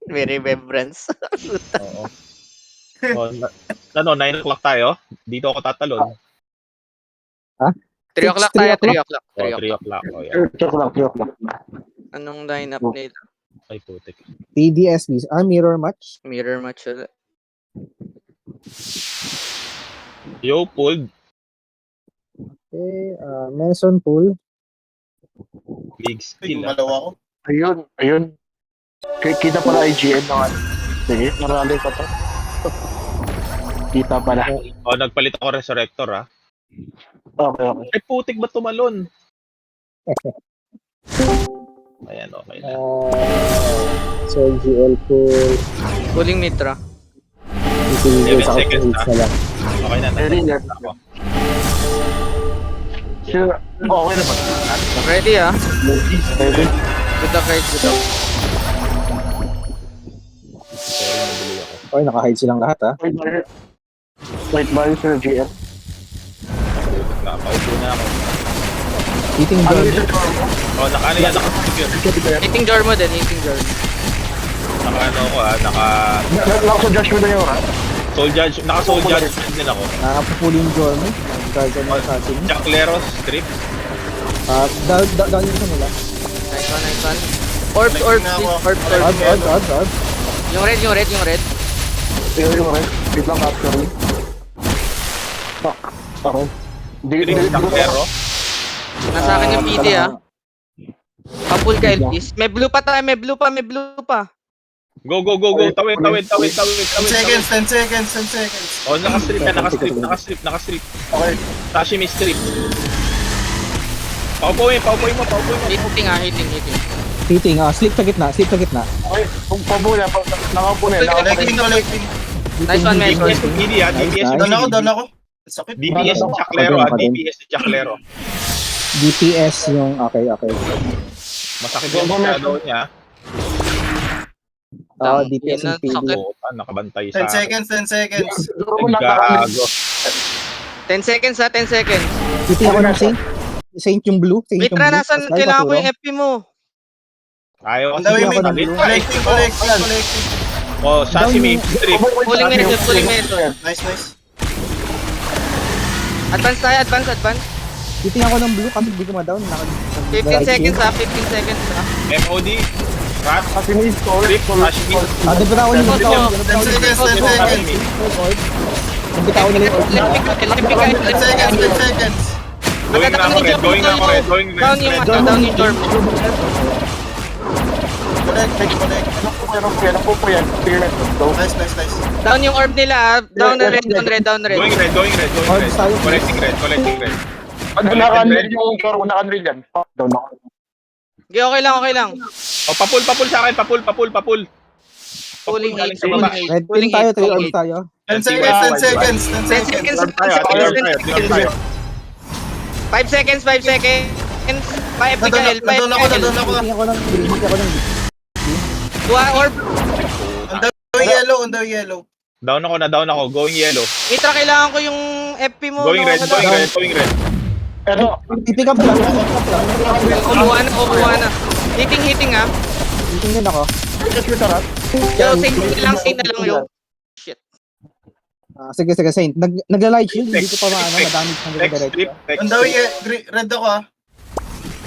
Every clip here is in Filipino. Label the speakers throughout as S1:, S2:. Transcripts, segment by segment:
S1: May remembrance.
S2: Oo. Ano, 9 o'clock tayo? Dito ako tatalon.
S1: 3 o'clock tayo, 3 o'clock.
S2: 3
S1: 3 o'clock.
S2: o'clock. O, yan.
S3: Joke lang.
S1: Anong lineup nila?
S2: Ay, putik.
S4: TDSB. Mirror match.
S1: Mirror match ulit.
S2: Yo, pulled.
S4: Okay, Mason Pool.
S2: Big
S5: Ay,
S2: skill.
S5: gumalaw ako.
S3: Ayun. Kita pala IGN naman. Sige, marami pa to. Kita pala.
S2: O, nagpalit ako resurrector, ha?
S3: Okay.
S2: Ay, putik ba tumalon? Ayan, okay na.
S4: So, GL Pool.
S1: Pulling Mitra.
S4: Itigil sa
S2: 7 seconds
S4: hits na lang.
S2: Okay na,
S3: Ready na.
S2: ako.
S3: Sure. Okay naman.
S1: Ready ah.
S3: Ready?
S1: Good luck guys, good luck.
S2: Sorry, nabili ako.
S4: Okay, naka-hide silang lahat ha.
S3: Wait, bali sa GM.
S2: Nakapaupo na ako.
S4: Eating
S3: Ano
S4: gun.
S3: yung sa
S2: O, naka-ano yan, naka-figure.
S1: Eating jar mo din, eating jar.
S2: Naka-ano ako, ha?
S3: Naka-judge mo na yun, ha?
S2: Soul Judge, naka-Soul Judge din ako.
S4: Nakapupuli yung Jormy. Guardian ng assassin.
S2: Jack Leros, strip.
S4: Down yun sa nila.
S1: Nice one, nice one. Orbs, orbs, please. Orbs,
S4: Odds.
S1: Yung red.
S3: Tingnan mo rin. Wait lang, actually. Fuck. Okay.
S2: Strip, Jack Lero.
S1: Nasa akin yung PD ah. Papul ka Elvis. May blue pa tayo, may blue pa.
S2: Go. Tawid.
S5: 10 seconds, 10 seconds, 10 seconds.
S2: O, naka-strip ka, naka-strip.
S3: Okay.
S2: Sashimi strip. Paupuin mo.
S1: Hitting.
S4: Hitting. Slip sa gitna.
S3: Okay. Kung pabula, nakaupo na yun.
S5: Collecting.
S1: Nice one,
S2: DPS
S1: Mason.
S2: yung PD, ha? DPS yung
S5: Down
S2: PD.
S5: ako. Sakit.
S2: DPS yung Jack Lero, ha? DPS yung Jack Lero.
S4: DPS yung... Okay.
S2: Masakit yung shadow niya.
S4: DPS yung PD.
S1: Sakit.
S2: Oo, nakabantay
S5: 10
S2: sa...
S5: seconds, 10 seconds.
S2: Gago.
S1: 10 seconds ha, 10 seconds.
S4: Hitting ako ng Saint. Saint yung blue.
S1: Mitra, nasan? Kailangan ko yung FP mo.
S2: Ayaw
S5: Ang
S2: kasi
S5: dami
S4: ako
S5: may
S4: ng blue.
S5: collecting.
S2: O, Sashimi strip.
S1: Pulling Mitra.
S5: Nice.
S1: Advance tayo, advance.
S4: Hitting ako ng blue kasi hindi ko ma-down.
S1: 15 seconds ha, 15 seconds ha.
S2: MOD. Rat.
S3: Kasi may story.
S2: Strip. Sashimi.
S4: Nagbitawan nila yung orb.
S5: 10 seconds, 10 seconds.
S4: Nagbitawan nila yung orb.
S5: Ten seconds.
S2: Going na ako red. Going
S1: Down yung dorm.
S5: Collect.
S3: Ano po yan? Fearless. Go.
S5: Nice.
S1: Down yung orb nila ha. Down red.
S2: Going red. Collecting red.
S3: Naka-unreal yung core. Naka-unreal yan. Down ako.
S1: Okay lang.
S2: O, papul sa akin. Papul.
S1: Pulling
S2: galing
S1: 8,
S2: sa baba.
S4: Red team tayo, 3 orbs tayo.
S5: 10 seconds.
S1: 10 seconds. 5 seconds. 5 FP ka L, 5
S5: Nandun ako.
S4: Hitting ako ng green.
S1: Dua orb.
S5: On the yellow.
S2: Down ako. Going yellow.
S1: Mitra, kailangan ko yung FP mo.
S2: Going red.
S3: Pero,
S4: Pick up lang.
S1: Kumuha na. Hitting ha.
S4: Hitting din ako.
S3: kasi sa rat.
S1: Yo, saint na lang yo. Shit.
S4: Sige, Saint. Nagla-light shield. Hindi ko pa madamage ng
S2: Text
S4: direct.
S2: strip.
S5: On the way, red ako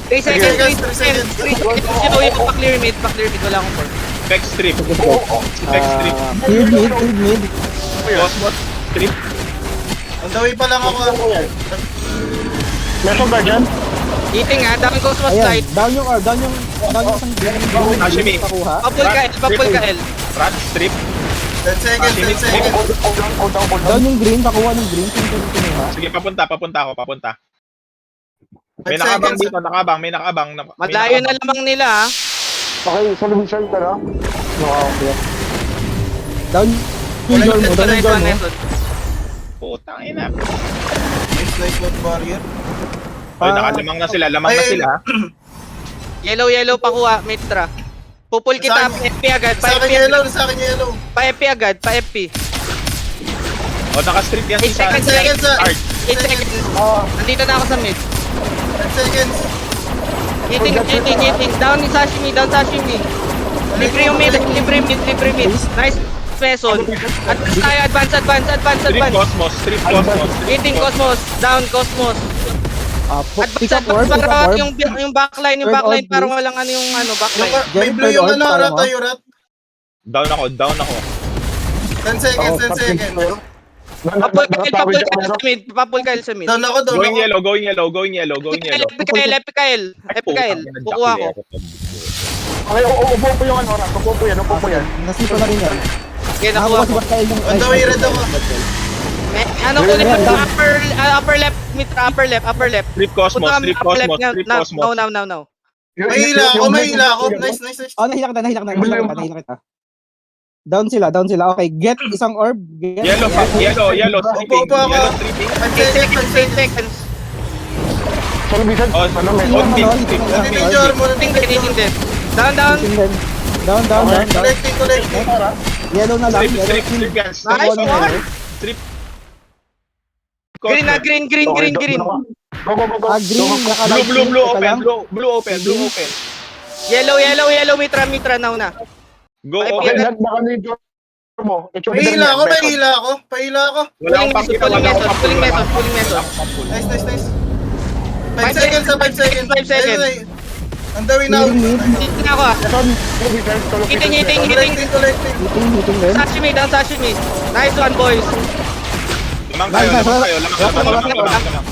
S1: 3 seconds. 3 seconds. Yung pa-clear mid. Wala akong core.
S2: Text strip.
S4: Sige.
S2: Text strip.
S4: Field mid.
S2: Cosmos strip.
S5: On the way pa lang ako.
S3: Meron ba dyan?
S1: Hitting ha. Dami Cosmos
S4: Ayan,
S1: light.
S4: down yung isang green.
S2: Hashimi.
S4: Pakuha.
S1: Papul ka L.
S2: Rat strip.
S5: 10 seconds.
S3: Hold down.
S4: Down yung green, pakuha ng green. Kinuha.
S2: Sige, papunta ako. May
S5: 5
S2: nakabang
S5: seconds.
S2: dito, may nakabang.
S1: Malayo na lamang nila ha.
S3: Okay, sa lumisyon ka na.
S4: Okay. Down yung door mo.
S1: Nice one.
S2: Putang ina.
S5: Nice load barrier.
S2: Oy, nakalamang na sila. Lamang na sila.
S1: Yellow pakuha, Mitra. Pupul kita, pa-FP agad.
S5: Sa akin yellow.
S1: Pa-FP agad, pa-FP.
S2: O, naka-strip yan
S1: 8
S2: si
S1: seconds.
S2: Art.
S1: 8 seconds. Nandito na ako sa mid.
S5: 10 seconds.
S1: Hitting. Down ni Sashimi. Libre yung mid, libre mid. Nice, Peson. Advance tayo, advance.
S2: Strip Cosmos, strip Cosmos.
S1: Eating Cosmos, down Cosmos.
S4: Pick
S1: Advance,
S4: up orb, pick up
S1: para
S4: orb.
S1: yung backline,
S4: Third orb,
S1: parang
S4: please.
S1: walang ano yung backline.
S5: May blue yung ano, rat tayo, rat.
S2: Down ako.
S5: 10 seconds, 10 seconds.
S1: Papul kail sa mid.
S5: Down ako.
S2: Going yellow.
S1: Epikael. Kukuha ko.
S3: Okay, upo po yung ano, upo po yan.
S4: Nasipo na rin yan.
S1: Okay, nakuha
S4: Nakakuha si
S1: ko.
S4: Barkael ng...
S5: On the way, red ako.
S1: Ano ko ulit upper left, mid upper left.
S2: Strip Cosmos.
S1: Now.
S5: May hila ako. Nice.
S4: Oh, nahila kita. Down sila. Okay, get isang orb. Get.
S2: Yellow, stripping.
S5: Upo ako.
S2: Yellow stripping.
S1: 10 seconds.
S3: Sorry, Bisan.
S2: Oh,
S3: Ano, may
S2: on
S4: Ano,
S2: stripping.
S5: Nandito mo.
S1: Tinitin din. Down.
S4: Down.
S5: Collecting.
S4: Yellow na lang.
S2: Strip yan.
S1: Nice one.
S2: Strip.
S1: Green na, green.
S3: Go.
S4: Green, naka-light
S2: Blue
S4: shield, teka lang.
S2: open. Blue open.
S1: Yellow, Mitra now na.
S2: Go
S1: Ay,
S2: open.
S3: Naka na yung mo.
S5: May hila ako.
S2: Wala akong pakita.
S1: Pulling method.
S5: Nice. 5 seconds.
S1: 5 seconds.
S5: On the way now.
S1: Dito na ako ah. Hitting.
S5: Collecting.
S4: Hitting din.
S1: Sashimi. Nice one, boys.
S2: Lamang kayo. Lamang.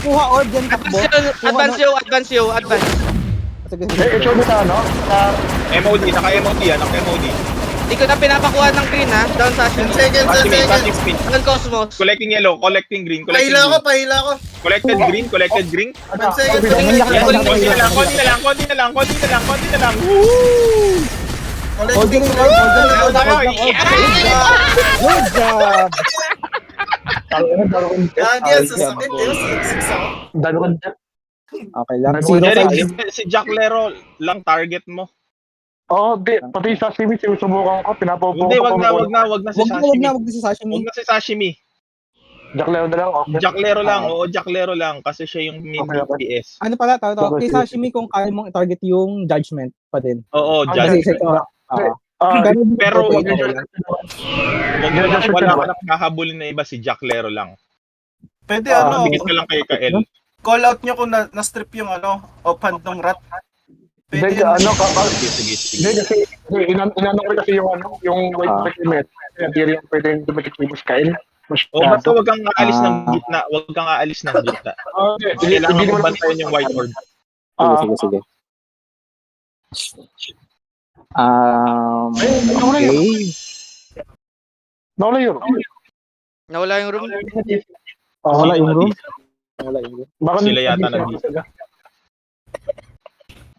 S4: Kuha orb yan, takbo.
S1: Advance you.
S4: Sige.
S3: Show mo sa ano? Sa
S2: MOD. Naka-MOD yan. Naka-MOD.
S1: Di ko na pinapakuha ng green ha. Down
S5: 10
S1: Sashimi.
S5: seconds.
S2: Passive spin.
S1: Down Cosmos.
S2: Collecting yellow. Collecting green.
S5: Pahila ako.
S2: Collected green.
S5: 10 seconds.
S2: Konti na lang.
S5: Collecting.
S4: Good job.
S5: Gagyan, sasakit yun. 6 ako.
S3: Dalawan.
S4: Okay lang.
S3: Derek,
S4: 0-5.
S2: Si Jack Lero lang target mo.
S3: Oo, pati sa sashimi, sinusubukan ko, pinapaupo
S2: Hindi,
S3: ko.
S2: wag na si Sashimi.
S4: Wag na si Sashimi.
S2: Huwag na si Sashimi.
S3: Jack Leo na lang, okay.
S2: Jack Lero lang kasi siya yung main
S3: Okay.
S2: DPS.
S4: Ano pala, kay Sashimi kung kaya mong i-target yung judgment pa din.
S2: Oo,
S4: Kasi
S2: Jack. Pero
S3: wag
S2: wala ka nakahabulin na iba, si Jack Lero lang.
S5: Pwede
S2: Bigit ka lang kay Kael.
S5: call out nyo kung na-strip yung open ng rat. Pwede
S3: Hindi,
S5: yun.
S2: Sige.
S3: Hindi kasi, inano ko kasi yung white document. Hindi rin pwedeng dumating yung Skyl.
S2: Basta wag kang aalis ng gitna. Kailangan
S3: Hindi
S2: mo
S3: naman
S2: bantayan yung white orb.
S4: Sige. Okay.
S3: Nawala yun.
S1: Nawala yung room.
S4: Wala yung room.
S3: Baka
S2: Sila yata nandito.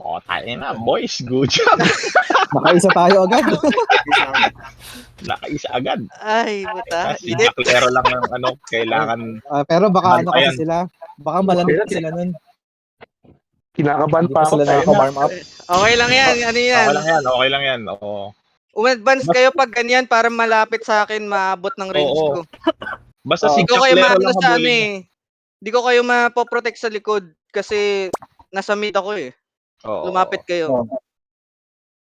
S2: Tayo na, boys. Good job.
S4: Nakaisa tayo agad.
S2: Nakaisa agad.
S1: Ay, buta.
S2: Si Jack Lero lang ang kailangan.
S4: Pero baka
S2: Ayan.
S4: kasi sila. Baka malamig sila nun.
S3: kinakabahan
S4: Hindi
S3: pa
S4: pa
S3: ako.
S4: sila nakaka-warm up.
S1: Okay lang yan. Ano yan?
S2: Okay lang yan. Oo.
S1: Umadvance kayo pag ganyan para malapit sa akin, maabot ng range
S2: Oo.
S1: ko.
S2: Basta si
S1: Hindi ko
S2: Jack
S1: kayo
S2: Lero
S1: maano
S2: lang
S1: sa ano
S2: habulin.
S1: eh. Hindi ko kayo mapoprotect sa likod kasi nasa mid ako eh.
S2: Oo.
S1: Lumapit kayo.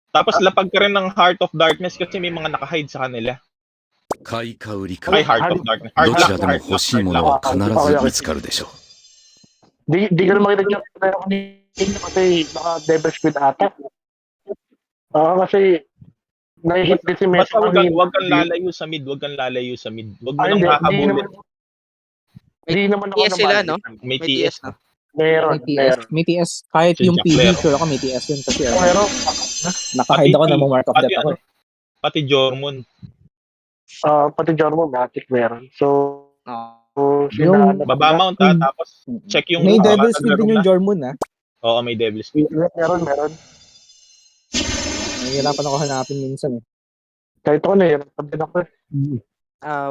S2: Tapos lapag ka rin ng Heart of Darkness kasi may mga naka-hide sa kanila.
S6: 買いか売りか
S2: Ay, Heart of Darkness.
S6: どちらでも欲しいものは必ず見つかるでしょう
S3: Di ka na makita niya pero kanina kasi baka Devil Squid ata. Kasi nahihit din si Messi.
S2: Basta wag kang lalayo sa mid. Wag mo
S3: Ay,
S2: nang
S3: hindi
S2: hahabulin.
S3: Hindi naman ako
S1: TS sila, no?
S2: May
S1: May
S2: TS.
S1: TS na.
S4: May TS. Kahit
S2: Si
S4: yung
S2: Jack
S4: PD,
S2: Lero.
S4: sure ako may TS yun. Kasi
S3: Meron.
S4: nakahide ako na mo mark of
S2: Pati
S4: death ako.
S2: Pati Jormon.
S3: Pati Jormo, Matic meron. So,
S4: Yung-
S2: Baba mount tapos check yung
S4: May Devil
S2: mga
S4: Squid
S2: naglaro
S4: din yung
S2: na.
S4: Jormun ha.
S2: Oo, may Devil Squid.
S3: meron.
S4: Nahihirapan ako hanapin minsan eh.
S3: Kahit ako na yun, sabi na ko eh.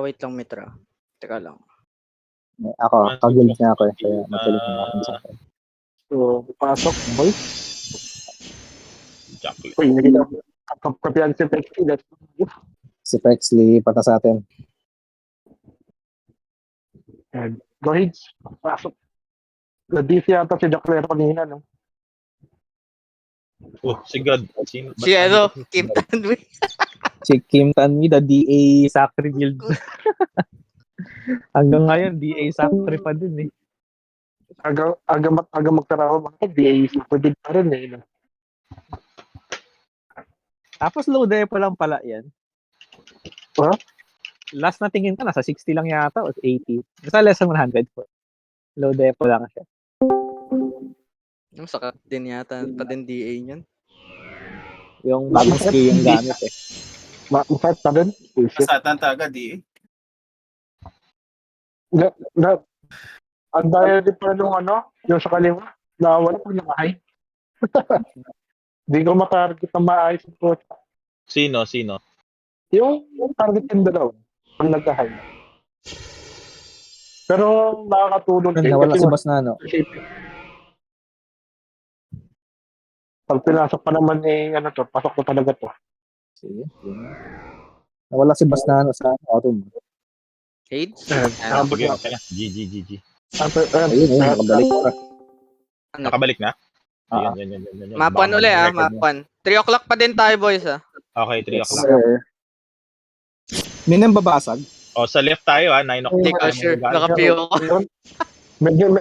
S1: Wait lang, Mitra. Teka lang.
S4: Ako, kag-guild niya ako eh. Kaya matuloy na ako sa akin.
S3: So, pasok, boy.
S2: Jack Lero.
S3: Uy, nakita ko. Kapiyan si Pexy, let's go.
S4: Si Pexley pata sa atin.
S3: Go ahead, pasok. Na-DC yata si Jack Lero kanina, no?
S2: Oh, si God. Sino?
S1: Si ano, Kim Tanwi.
S7: Si Kim Tanmi, the DA Sacri Guild. Hanggang ngayon, DA Sacri pa din eh.
S3: Aga magtrabaho, bakit di pwede pa rin eh. No?
S7: Tapos low depo lang pala yan.
S3: Ha?
S7: Last na tingin ka, nasa 60 lang yata o 80. Basta less than 100 po. Low depo lang siya.
S1: Ang sakat din yata pa din DA niyan.
S7: Yung bagong skill yung gamit eh.
S3: Masakit pa rin.
S5: Masatan talaga, di eh.
S3: Ang daya din pa nung yung sa kaliwa, nawala ko ng high. Hindi ko matarget na maayos po.
S2: Sino?
S3: Yung target yung dalawa, ang nagka-high. Pero nakakatulong din.
S7: Nawala
S3: kasi
S7: si Boss Nano.
S3: Pag pinasok pa naman pasok ko talaga to.
S7: Sige. Nawala si Boss Nano sa autumn.
S1: Hades?
S2: Sige, okay na. GG.
S7: Ayun, nakabalik pa.
S2: Nakabalik na?
S7: Ah.
S2: Yan.
S1: Mapan uli mapan. 3 o'clock pa din tayo boys
S2: Okay, 3 o'clock.
S7: Sir.
S4: May nang babasag.
S2: O, sa left tayo 9
S1: Hindi
S2: o'clock.
S1: ko sure. Nakapiyo ko.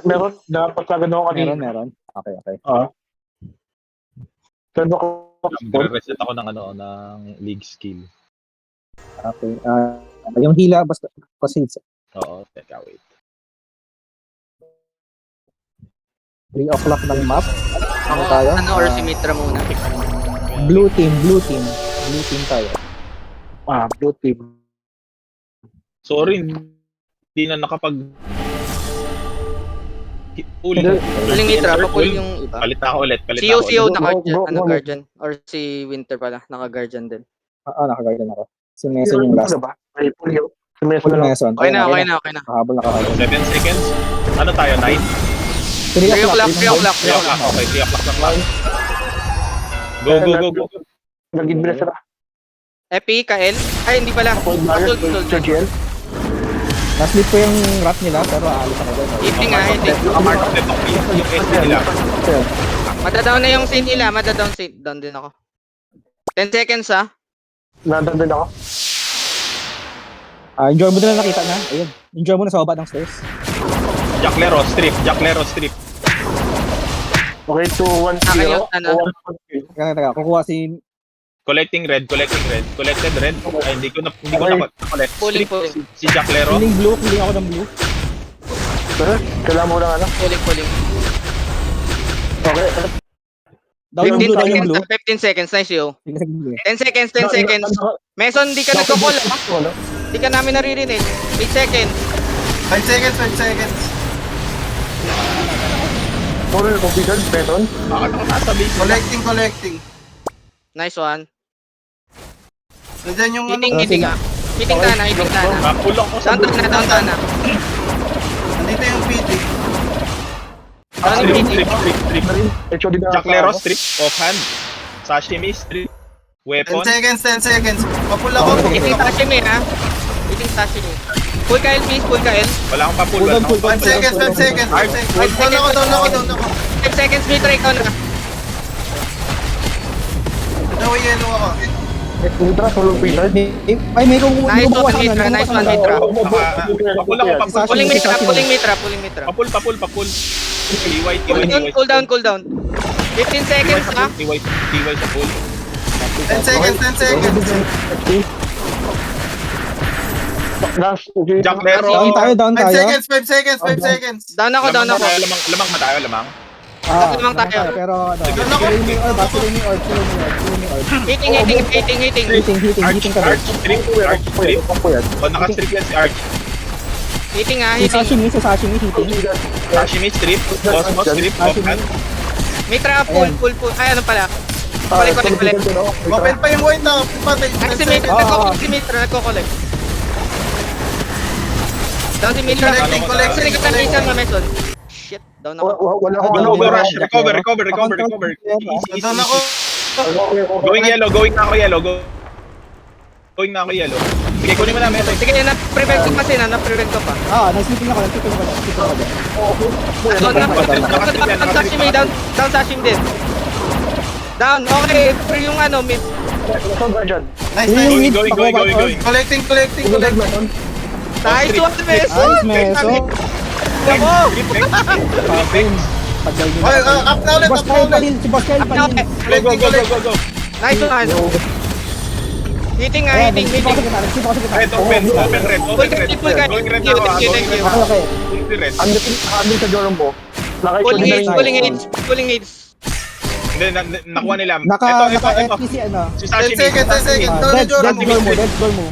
S3: Meron napagsagan ako kanina.
S4: Meron.
S7: Okay.
S3: Send ako.
S2: Magre-reset ako ng ng league skill.
S7: Okay. Yung hila, basta kasi
S2: Oo, teka, wait.
S7: 3 o'clock ng map.
S1: Ako,
S7: tayo?
S1: or si Mitra muna.
S7: Blue team tayo.
S3: Blue team.
S2: Sorry, hindi na nakapag...
S1: Huling Mitra, papul yung iba.
S2: Palit na ako ulit.
S1: CO
S3: Go.
S1: naka-guardian. Or si Winter pala, naka-guardian din.
S7: Nakaguardian ako. Si Mason yung last.
S3: Ba? May pulyo. Si Meso
S7: Full
S3: lang.
S7: Mason.
S1: Okay na.
S7: Kahabol.
S2: 7 seconds. Ano tayo, 9?
S7: 3
S1: 3 o'clock.
S2: 3 o'clock. Okay, 3 o'clock na lang. Go.
S3: Naging bilis na.
S1: Epi, Kael. Ay, hindi pala. Tul.
S3: Churchill.
S7: Na-slip ko yung rat nila, pero aalis ako doon.
S1: Eating nga, eating.
S2: Mark of them, yung SD nila.
S1: Madadown na yung scene nila. Down din ako. 10 seconds
S3: Nandun din ako.
S7: Enjoy mo na nakita na. Ayun. Enjoy mo na sa baba ng stairs.
S2: Jack Lero strip.
S3: Okay, 2-1-0.
S7: Teka. Kukuha si...
S2: Collecting red. Collected red. Ay, hindi ko na-collect.
S1: Pulling.
S2: Si Jack Lero.
S7: Killing ako ng blue.
S3: Kailangan mo lang
S1: Pulling.
S3: Okay.
S7: Down yung blue, down yung blue.
S1: 15 seconds. Nice yo. 10 seconds. Mason, di ka nagko-call. Di ka namin naririnig. 8 seconds.
S5: 5 seconds.
S3: Puro yung computer, Beton.
S2: Bakit ako nasa base?
S5: Collecting.
S1: Nice one.
S5: Nandiyan yung
S1: Hitting tana.
S2: Napulong ko sa
S1: Down tana.
S5: Nandito yung PD.
S1: Down yung hitting.
S2: Strip. Jack Lero, strip. Offhand. Sashimi, strip.
S5: 10
S2: Weapon.
S5: seconds. Papula ko.
S1: Hitting sashimi Hitting sashimi. Full Kael please, full Kael.
S2: Wala akong papul.
S5: 5 seconds. Down ako.
S1: 5 seconds, Mitra, ikaw na.
S5: Daw yellow ako.
S3: Ultra, solo Peter.
S7: Ay, may kumukuha sa
S1: Nice one, Mitra.
S2: Papul ako, papul.
S1: Pulling Mitra.
S2: Papul. TY.
S1: Cool down. 15 seconds
S2: TY sa pool.
S5: 10 seconds.
S2: Jack Lero.
S7: Down tayo.
S5: 5 seconds.
S1: Down ako.
S2: Lamang ba tayo? Lamang?
S1: Lamang tayo.
S7: Pero
S5: Down ako.
S7: Swimming orb.
S1: Hitting.
S7: Hitting ka rin.
S2: Strip. O, naka-strip yan si Arch.
S1: Hitting
S7: Si Sashimi hitting.
S2: Sashimi, strip. Cosmos, strip. Offhand.
S1: Mitra, full. Ay, ano pala? Balik.
S5: Open pa yung white na. Patay.
S1: Si Mitra, nagko-collect. Down si Mitra.
S5: Collecting.
S1: Sinigat na isa nga, Mason. Shit, down ako.
S3: Wala ako.
S2: Go rush. Recover. Easy.
S5: Down ako.
S2: Going yellow. Going na ako yellow. Sige, kunin mo na, Meso.
S1: Sige, na-prevent ko kasi na-prevent ko pa.
S7: Nag-sleeping ako.
S1: Down sashimi din. Down, okay. Free yung ano, mid.
S3: So, Guardian.
S5: Nice,
S4: Yung
S5: nice.
S4: mid,
S2: Going.
S5: Collecting.
S1: Nice one, Meso.
S4: Nice, Meso.
S1: Ako.
S4: Tagal nyo
S5: Oy,
S4: na.
S5: up na ulit,
S4: Si Boss Kyle pa din, si Boss Kyle pa din.
S2: Go.
S1: Nice one. Hitting nga,
S4: Ayan,
S1: hitting.
S4: nagsipa ko sa gitna, nagsipa ko sa gitna.
S2: Red, open red.
S1: Full guide.
S2: Going red
S1: Thank you,
S2: ako,
S1: thank you, thank you.
S4: Okay, okay.
S2: Going red.
S3: Andun sa Jorombo.
S1: Pulling
S3: Naka-issue
S1: aids,
S3: na rin.
S1: pulling aids.
S2: Hindi, nakuha nila.
S4: Naka
S2: Ito.
S4: FTC ano.
S2: Si
S5: 10
S2: Sashimi.
S5: seconds, 10 seconds. Down
S4: Dead,
S5: yung Jordan.
S4: dead goal mo.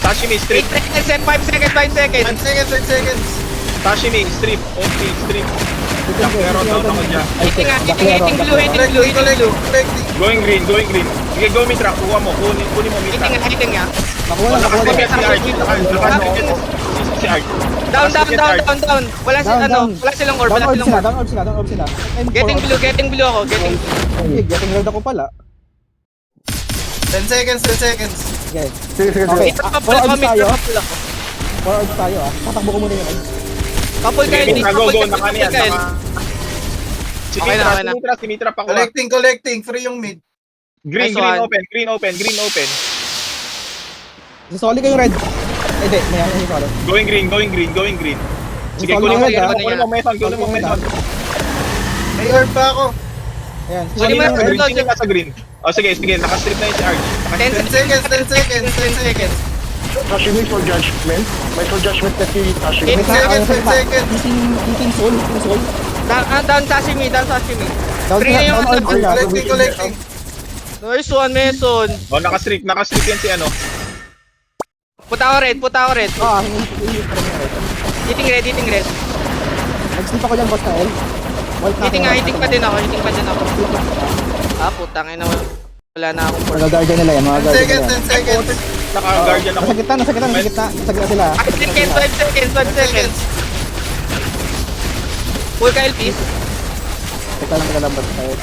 S2: Sashimi,
S1: 8
S2: strip.
S1: seconds and 5 seconds, 5 seconds.
S5: 10 seconds.
S2: Sashimi, strip. OP, strip. Pero down ako dyan.
S1: Hitting nga, hitting blue.
S5: Collecting.
S2: Going green. Sige, go Mitra. Kuha mo. Kunin mo Mitra.
S1: Hitting nga.
S4: Nakuha na.
S2: Nakastrip yan si Art. Si Art.
S1: Down. Wala silang orb,
S4: Down
S1: wala
S4: orb
S1: silang orb.
S4: sila.
S1: Getting blue ako, getting.
S4: Getting red ako pala.
S5: 10 seconds.
S4: Okay.
S3: Sige.
S4: Okay.
S1: Mitra pa
S4: Four
S1: pula ako,
S4: orbs
S1: Mitra
S4: tayo.
S1: pa pula ako.
S4: 4 orbs tayo ah. Tatakbo ko muna yung red.
S1: Couple
S2: Sige,
S1: kayo,
S2: Mitra. Go.
S1: couple
S2: Nakaniyan.
S1: kayo.
S2: Si
S1: Okay na.
S2: Mitra pa kuha.
S5: Collecting. Free yung mid.
S2: Green
S1: Nice one.
S2: open.
S4: Sisoli ko yung red. Hindi, may ako sisoli.
S2: Going green. Sige,
S4: Solid
S2: kunin mo.
S4: red, ah.
S2: Kunin mo, Meson.
S5: May orb pa ako.
S4: Ayan,
S1: Sige,
S4: sisoli ko yung red.
S2: Sino nasa green? Sige, nakastrip na yun si Art.
S5: 10 seconds.
S3: Sashimi for judgment. May for judgment na si Sashimi.
S1: Eight
S5: seconds.
S4: Eating soul.
S1: Down Sashimi.
S4: Down
S1: Free na yung
S4: orb sila.
S5: Collecting.
S1: Nice one, Mason.
S2: Nakastrip yan si ano.
S1: Puta ako red.
S4: Hindi pa rin yung red.
S1: Hitting red.
S4: Nag-sleep ako dyan, Boss Kyle. Walt na ako.
S1: Hitting pa din ako. Putang ina. Wala na akong
S4: Mga guardian nila yan, mga
S5: 10
S4: guardian nila.
S5: seconds. 10 seconds.
S2: Naka-guardian ako.
S4: Nasa gitna sila.
S1: 5 seconds. Full Kyle, please.
S4: Teka lang, Boss Kyle.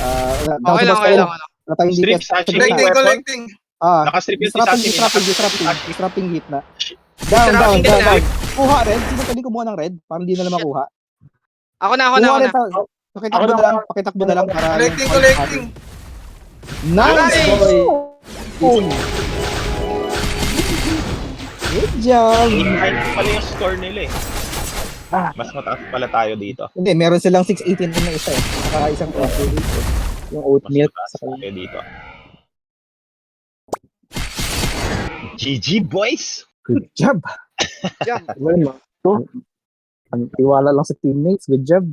S4: Down
S1: Okay
S4: si
S1: lang,
S4: Boss
S1: okay
S4: Kyle.
S1: lang.
S4: Natayong
S2: Strip,
S4: DPS.
S2: Sashimi.
S5: Collecting.
S2: Nakastrip yun si Sashimi.
S4: Disrupting gitna. Down. Kuha red. Sino pwedeng kumuha ng red? Parang di na lang makuha.
S1: Ako na.
S4: Kuha red. Pakitakbo na lang para...
S5: Collecting.
S4: Nice, boy! Good job!
S2: Ay, pala yung score nila eh. Mas mataas pala tayo dito.
S4: Hindi, meron silang 618 na isa eh. Saka isang coffee dito. Yung
S2: Mas
S4: oatmeal.
S2: mataas
S4: Saka
S2: tayo dito. GG boys!
S4: good job! Well, ang tiwala lang sa teammates. Good job.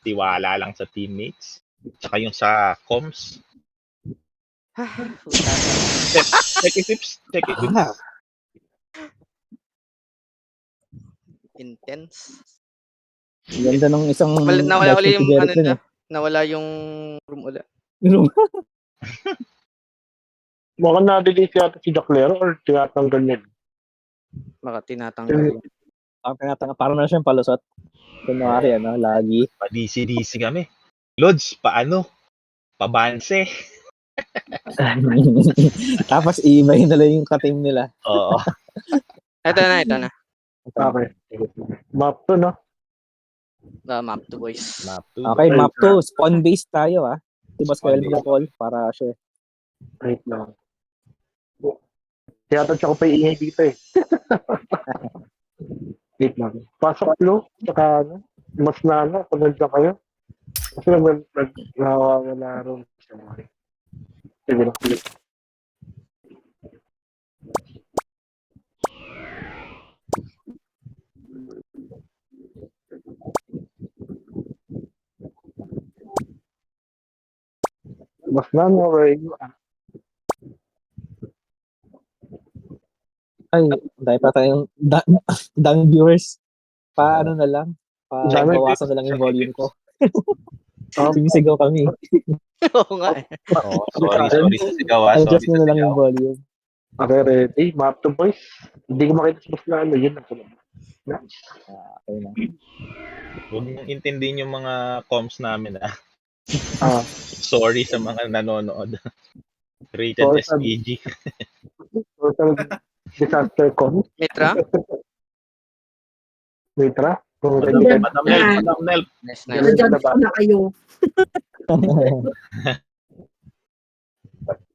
S2: Tiwala lang sa teammates. Tsaka yung sa comms. Check it tips.
S4: Ah,
S1: Intense.
S4: ganda ng isang...
S1: Nawala uli yung
S4: Derek
S1: ano
S4: dun,
S1: na. Nawala yung room uli.
S3: Baka na-delete yata si Jacklero or tinatanggal niya.
S1: Baka tinatanggal.
S7: Ang tinatanga, parang na siyang palusot. Kunwari, lagi.
S2: Pa-DC-DC kami. Lods, paano? Pabanse.
S7: Tapos i-ibahin nila yung ka-team nila.
S2: Oo.
S1: Ito na.
S3: Okay. Map to, no?
S1: Map to boys.
S2: Map 2.
S7: Okay, map 2. Spawn-based tayo, ah. Si Boss Kyle call para share.
S3: Wait lang. Kaya siya ko pa iingay dito eh. Wait lang. Pasok lo, saka mas nana, pag nandiyan kayo. Kasi nawawala rin. Sige lang. Mas nana, where you are?
S7: Ay, dahil pa tayong daming viewers. Paano na lang? Bawasan na lang yung volume ko. Sumisigaw kami.
S1: Oo nga eh.
S2: Oh, sorry sa sigaw.
S7: Adjust na lang yung volume.
S3: Okay, ready? Map to boys. Hindi ko makita sa mas nana, yun ang sunod. Nice.
S7: Okay na.
S2: Huwag mong intindihin yung mga comms namin ah.
S3: Ah,
S2: Sorry sa mga nanonood. Rated
S3: Sorry,
S2: SPG.
S3: total disaster con.
S1: Mitra?
S3: Mitra? Kung
S2: Madam Nel.
S1: Nice.
S8: Judge ko na kayo.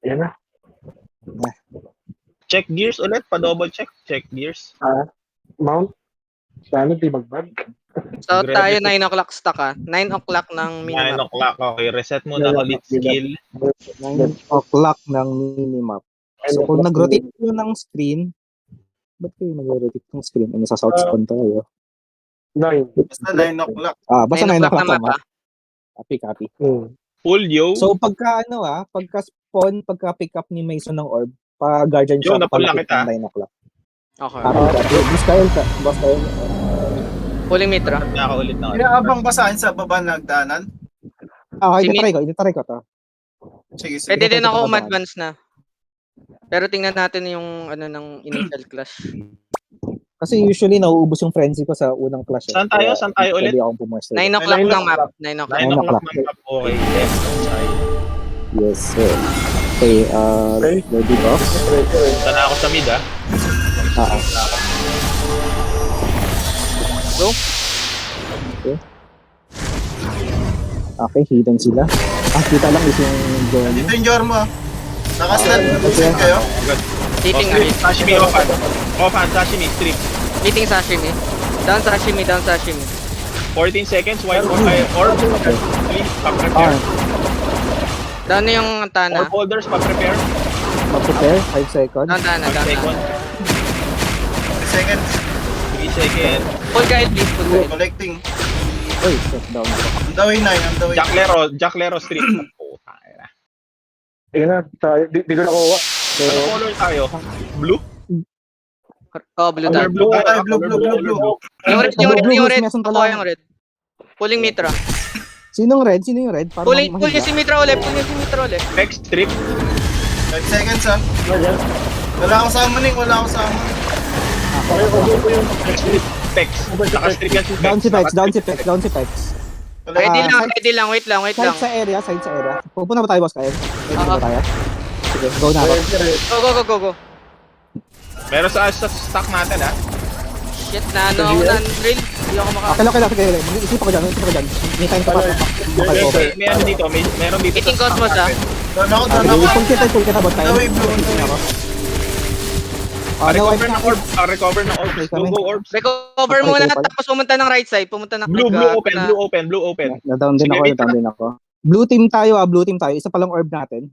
S3: Yan na.
S2: Check gears ulit, pa-double check. Check gears.
S3: Mount. Sana di magbag.
S1: So tayo 9 o'clock stock 9 o'clock ng
S2: 9
S1: minimum.
S2: o'clock. Okay, reset muna ulit skill.
S4: 9 o'clock ng minimap. So kung nag-rotate yun ng screen, ba't kayo nag-rotate ng screen? Ano sa south spawn tayo?
S3: 9.
S5: Basta 9 o'clock.
S4: Basta 9 o'clock
S1: na
S4: tama.
S1: mapa.
S4: Copy.
S2: Full yo.
S4: So pagka pagka spawn, pagka pick up ni Mason ng orb, pa guardian
S2: Yo,
S4: siya,
S2: napula
S4: palapit
S2: kita.
S4: ng 9 o'clock.
S1: Okay.
S4: Boss Kyle.
S1: Pulling Mitra.
S2: Nakaulit na.
S5: Inaabang ba saan sa baba nagdaanan?
S4: Okay,
S1: Si
S4: ititry ko to.
S5: Sige, sige.
S1: Pwede din ako
S4: Ito,
S1: umadvance na. Pero tingnan natin yung ng initial clash.
S4: Kasi usually nauubos yung frenzy ko sa unang clash.
S2: Saan tayo? Saan tayo ulit?
S4: Pwede akong pumaster.
S1: 9 o'clock ng map. 9 o'clock.
S2: 9 o'clock
S4: o'clock.
S2: ng map. Okay, left side.
S4: Yes, sir. Okay, ready ba?
S2: Punta na ako sa mid
S1: Go.
S4: Okay, hidden sila. Kita lang is yung journey.
S5: Dito yung Jormo. Nakaslat. Nag-set kayo.
S1: Hitting na
S2: Strip,
S1: hit.
S2: sashimi, offhand. Offhand, sashimi, strip.
S1: Hitting sashimi. Down sashimi.
S2: 14 seconds, white or fire orb. Please, pa-prepare.
S1: Down na yung Tana.
S2: Orb holders, pa-prepare.
S4: Mag-prepare, 5 seconds.
S1: Down Tana.
S2: 5 seconds,
S5: 3 seconds.
S2: 3 seconds.
S1: Full guide please. Full guide.
S5: Collecting.
S4: Uy, step down.
S5: On the way 9. On the way.
S2: Jack Lero, strip.
S3: Yan na. Di ko nakuha. Pero,
S2: Ano color tayo? Blue?
S1: Oh, blue
S2: Color
S1: tag.
S2: blue.
S5: Ay, blue.
S1: Yung red.
S4: Blue,
S1: Ako
S4: Mason pala.
S1: yung red. Pulling Mitra.
S4: Sino yung red? Para
S1: Pull
S4: mahiga.
S1: yung si Mitra ulit. Pull yung si Mitra ulit.
S2: Next strip.
S5: 5 seconds ha. Wala akong summoning.
S2: Next strip. Pex. Naka-strip yan si Pex.
S4: Down si Pex.
S1: Ready
S5: Collecting.
S1: lang. Wait lang.
S4: Side sa area. Pupunta ba tayo, boss Kyle? Ready ba tayo? Sige, go na ako.
S1: Go.
S2: Meron sa stock natin
S1: Shit na ako na drill. Hindi ako
S4: Okay lang. Sige. Isip ako dyan. May time ka pa. Makal-over.
S2: May ano dito, meron dito.
S1: Hitting Cosmos
S5: Doon ako.
S4: Full kita, boss Kyle.
S5: On the way, blue.
S2: Recover ng orb. Recover ng orb. Go orbs.
S1: Recover muna tapos pumunta ng right side. Pumunta ng
S2: Blue open.
S4: Na-down din ako. Blue team tayo. Isa palang orb natin.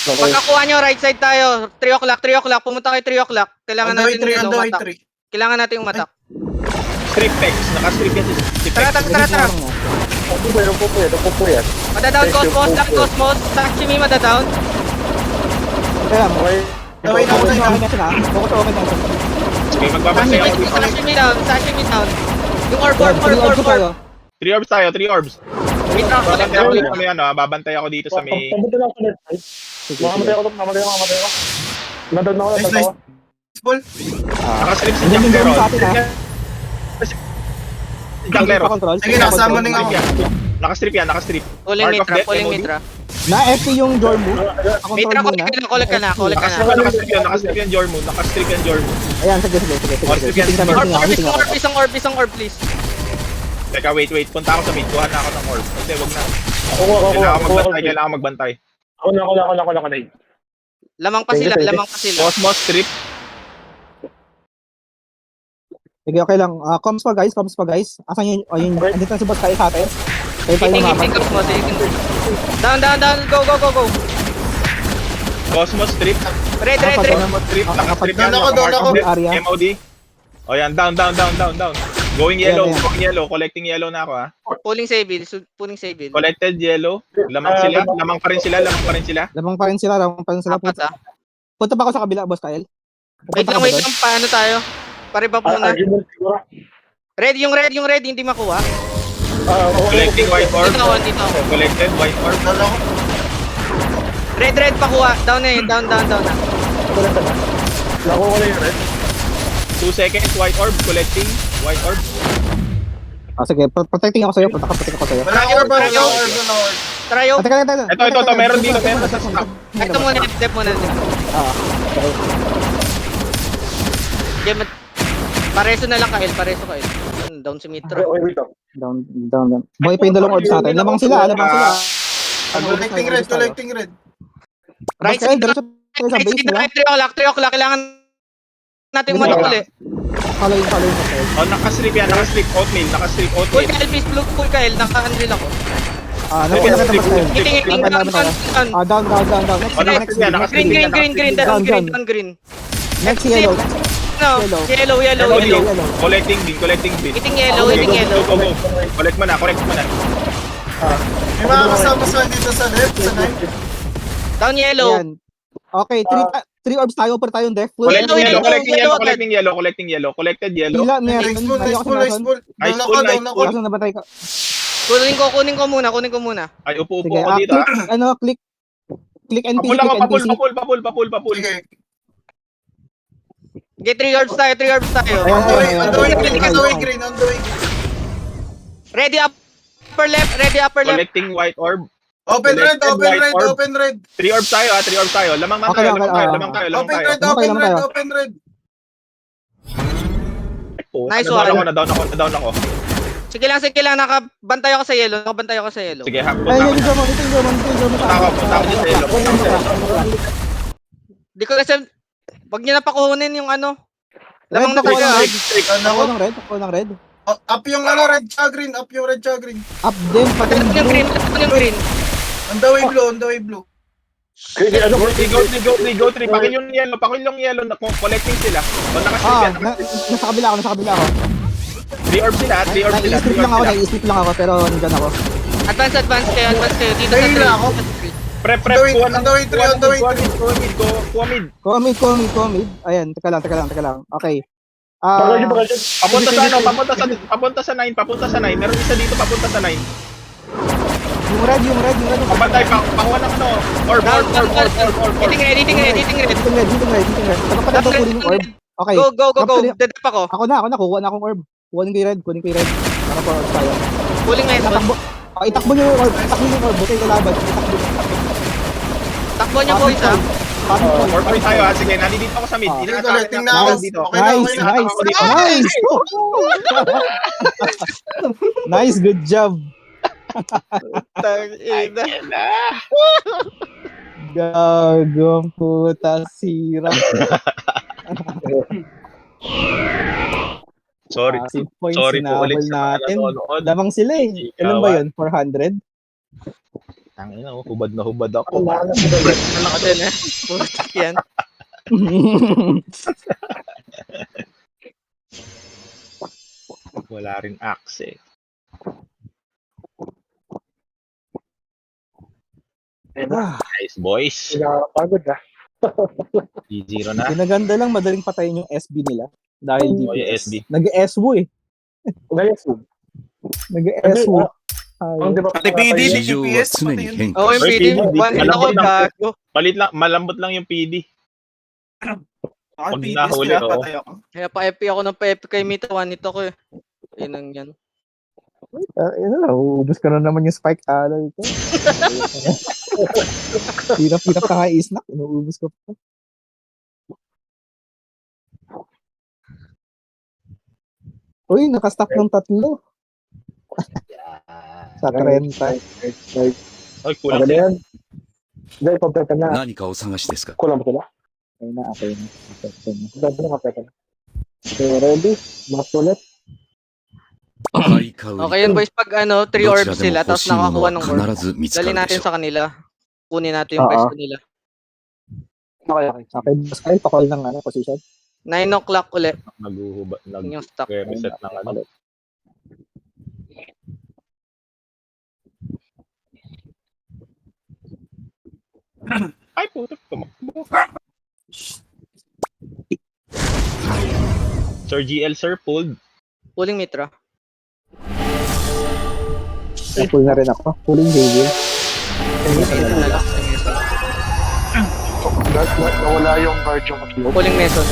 S1: Pagkakuha nyo, right side tayo. 3 o'clock. Pumunta kayo 3 o'clock. Kailangan
S5: On the way
S1: natin
S5: 3. On the way
S1: umatak.
S5: 3.
S1: Kailangan natin umatak.
S2: Strip Pex. Naka-strip yan si Pex.
S1: Tara.
S3: Pupo yan.
S1: Madadown Cosmos. Sashimi madadown.
S4: Kaya mo.
S3: Okay.
S5: Gawin ako na yun.
S4: Focus open na.
S2: Okay, magbabantay ako dito.
S1: Sashimi down. Yung orb.
S2: 3 orbs tayo, 3 orbs.
S1: Mitra
S2: Babantay
S1: ulit.
S2: ako dito sa may babantay ako dito sa may...
S3: Papunta na ako ulit. Makamatay ako. Nadod na ako.
S5: Nice. Ball.
S2: Naka-strip si
S4: Hindi
S2: Jack
S4: yung
S2: Lero.
S4: sa atin, ha?
S2: Jack Lero.
S5: Sige, nakasummoning ako.
S2: Naka-strip yan.
S1: Pulling
S2: Mark of
S1: Mitra.
S2: death,
S1: Pulling
S2: MOD.
S1: Mitra.
S4: Na-FP yung Jormu.
S1: Mitra, collect ka na.
S2: Naka-strip yan, Jormu.
S4: Ayan, sige.
S1: Isang orb, please.
S2: Teka, wait. Punta ako sa mid. Kuha na ako ng orb. Hindi, wag na. Kailangan magbantay.
S3: Ako na.
S1: Lamang pa sila.
S2: Cosmos, strip.
S4: Sige, okay lang. Comms pa guys. Asan yun? Ayun, andito na si boss Kyle sa atin. Kayo tayo ng mapa.
S1: Hitting Cosmos. Down. Go.
S2: Cosmos, strip.
S1: Red.
S2: Cosmos, strip. Naka-strip yan.
S5: Down ako.
S2: Mark of death, MOD. O yan, down. Going yellow. Collecting yellow na ako
S1: Pulling Sable.
S2: Collected yellow. Lamang pa rin sila.
S4: Lamang pa rin sila.
S1: Apat
S4: Punta pa ako sa kabila, boss Kyle.
S1: Wait lang. Paano tayo? Pare-buff muna.
S3: Argument siguro.
S1: Red, yung red, hindi makuha.
S2: Collecting white orb.
S1: Dito ako.
S2: Collected white orb.
S5: Doon ako.
S1: Red, pakuha. Down na.
S3: Nakuha ko na yun,
S2: 2 seconds, white orb. Collecting white orb.
S4: Sige, protecting ako sa'yo. Protecting ako sa'yo.
S5: Wala akong orb. Wala akong orb.
S1: Tryo.
S4: Teka.
S2: Ito. Meron dito sa stock.
S1: Ito muna, step muna. Pareso na lang Kael. Down si Mitra.
S3: Wait.
S4: Down. Boy pa yung dalawang orbs natin. Lamang sila.
S5: Collecting red.
S1: Right
S7: Basta,
S1: side,
S7: diretso tayo sa
S1: right
S7: base
S1: side,
S7: nila.
S1: 3 o'clock. Kailangan natin
S7: Sige,
S1: manok
S7: wala.
S1: ulit.
S7: Follow yung hotel.
S2: Oh, nakastrip yan, nakastrip oatmeal, nakastrip
S1: Full
S2: oatmeal.
S1: Kyle, please, full Kyle. Naka-unreal ako.
S2: Sige,
S7: Naganda pa tayo.
S1: Iting,
S7: Laban,
S1: down.
S7: Down. Next,
S2: Oh,
S7: next.
S2: nakastrip yan,
S1: Green. Down, green.
S7: Next, yellow.
S1: No, yellow.
S2: Collecting bin.
S1: Iting yellow.
S2: Go. Collect mo na.
S5: May mga kasama sa dito sa left, sa 9.
S1: Down yellow.
S7: Ayan. Okay, 3 orbs tayo, per tayong deck. Full.
S2: Collecting yellow. Collected yellow.
S7: Pila, meron.
S5: Nice full.
S2: Nice
S5: Down
S2: full.
S5: ako.
S7: Kaso nabatay ka.
S1: Kunin ko muna.
S2: Ay, upo
S7: Sige,
S2: ako dito.
S7: click NPC,
S2: Papul ako,
S7: click NPC.
S2: papul.
S5: Sige.
S1: Get 3 orbs tayo.
S7: Ayan.
S5: On the way green.
S1: Ready upper left.
S2: Collecting white orb.
S5: Open red.
S2: 3 orbs tayo. Lamang
S7: Okay,
S2: tayo.
S7: okay,
S5: Open red.
S1: Nice
S2: Down ako.
S1: Sige lang, nakabantay ako sa yellow.
S2: Sige, hapon
S7: Ay,
S2: na ako.
S7: yung German, ito yung German.
S2: Punta ako dito sa yellow.
S1: Di ko kasi, wag niyo na pakuhunin yung ano. Lamang na
S7: Red,
S1: tayo.
S7: Ako ng red.
S5: Up yung red tsaka green.
S7: Up din, pati
S1: Patay yung green.
S5: On the way blue.
S2: Go 3. Pakil yung yellow. Collecting sila. O, nakastrip yan.
S7: Nasa kabila ako.
S2: 3 orbs sila.
S7: Nai-sleep lang ako, pero nandyan ako.
S1: Advance kayo. Dito sa
S5: Dahil ako.
S2: Prep.
S5: On the way three.
S2: Kuha mid.
S7: Comid. Ayan, teka lang. Okay.
S2: Papunta sa 9. Meron isa dito papunta sa 9.
S7: Yung red.
S2: Pabantay, pakuha ng ano. Orb.
S1: Eating red.
S7: Eating red. Pagkapalit ko kunin yung orb. Okay.
S1: Go. Dadap ako.
S7: Ako na. Kuha na akong orb. Kunin ko yung red. Para po orb tayo.
S1: Pulling meson.
S7: Itakbo niyo yung orb. Huwag kayo kalaban.
S1: Takbo niya boys ha.
S2: Orb tayo ha. Sige, nandito ako sa mid.
S5: Collecting na ako.
S2: Dito.
S7: Nice. Nice, good job. Gagong puta sira.
S2: Sorry
S7: Points
S2: po
S7: sinabol
S2: ulit sa mga
S7: natin.
S2: nanonood.
S7: Lamang sila eh. Ilan ba yun? 400?
S2: Tangina, hubad na hubad ako.
S1: Ano ka din eh. Putak yan.
S2: Wala rin axe eh. Nice boys.
S3: Pagod ah.
S2: 3-0 na.
S7: Pinaganda lang, madaling patayin yung SB nila. Dahil
S2: Oh, yung
S7: DPS.
S2: SB.
S7: Nag-SW eh. Nag-SW.
S5: Pati PD,
S6: 事情は
S5: DPS,
S6: 常
S5: pati
S6: に
S5: yun.
S6: 変化
S1: Oo, yung PD. One hit ako, gago.
S2: Palit lang, malambot lang yung PD.
S5: Ako,
S2: Pag
S5: PDs
S2: nahuli,
S5: nila,
S2: oh.
S5: patay ako.
S1: Kaya pa-FP ako ng pa-FP kay Mita. One hit ako eh. Inang yan.
S7: Ubus ka na naman yung spike alloy ko. Hirap-hirap ka kay Isnak. Inuubos ko pa. Uy, nakastack ng 3. Sa 30.
S2: Oy, kulang.
S3: Ano yan? Hindi, ipapeta na.
S6: 何かお探しですか
S3: Kulang ba sila?
S7: Okay na.
S3: Dapat na kapeta na. Okay, ready? Mas ulit.
S6: 買い買う
S1: Okay yun boys, pag ano, 3
S6: どち
S1: orbs
S6: らで
S1: sila,
S6: も欲
S1: tapos
S6: しいもの
S1: nakakuha
S6: は
S1: ng orb.
S6: 必ず見つか
S1: Dali
S6: るで
S1: natin
S6: しょ
S1: sa kanila. Kunin natin yung
S7: Oo.
S1: pwesto nila.
S3: Okay.
S7: Okay, mas kayo pakol ng position.
S1: 9 o'clock ulit.
S2: Nag-reset
S1: Yun yung stock.
S2: ng ano. Ay, puto. Tumakbo. Sir GL, sir, pulled.
S1: Pulling Mitra.
S7: Pull na rin ako. Pulling JJ.
S3: Nawala yung guard yung upload.
S1: Pulling Meson.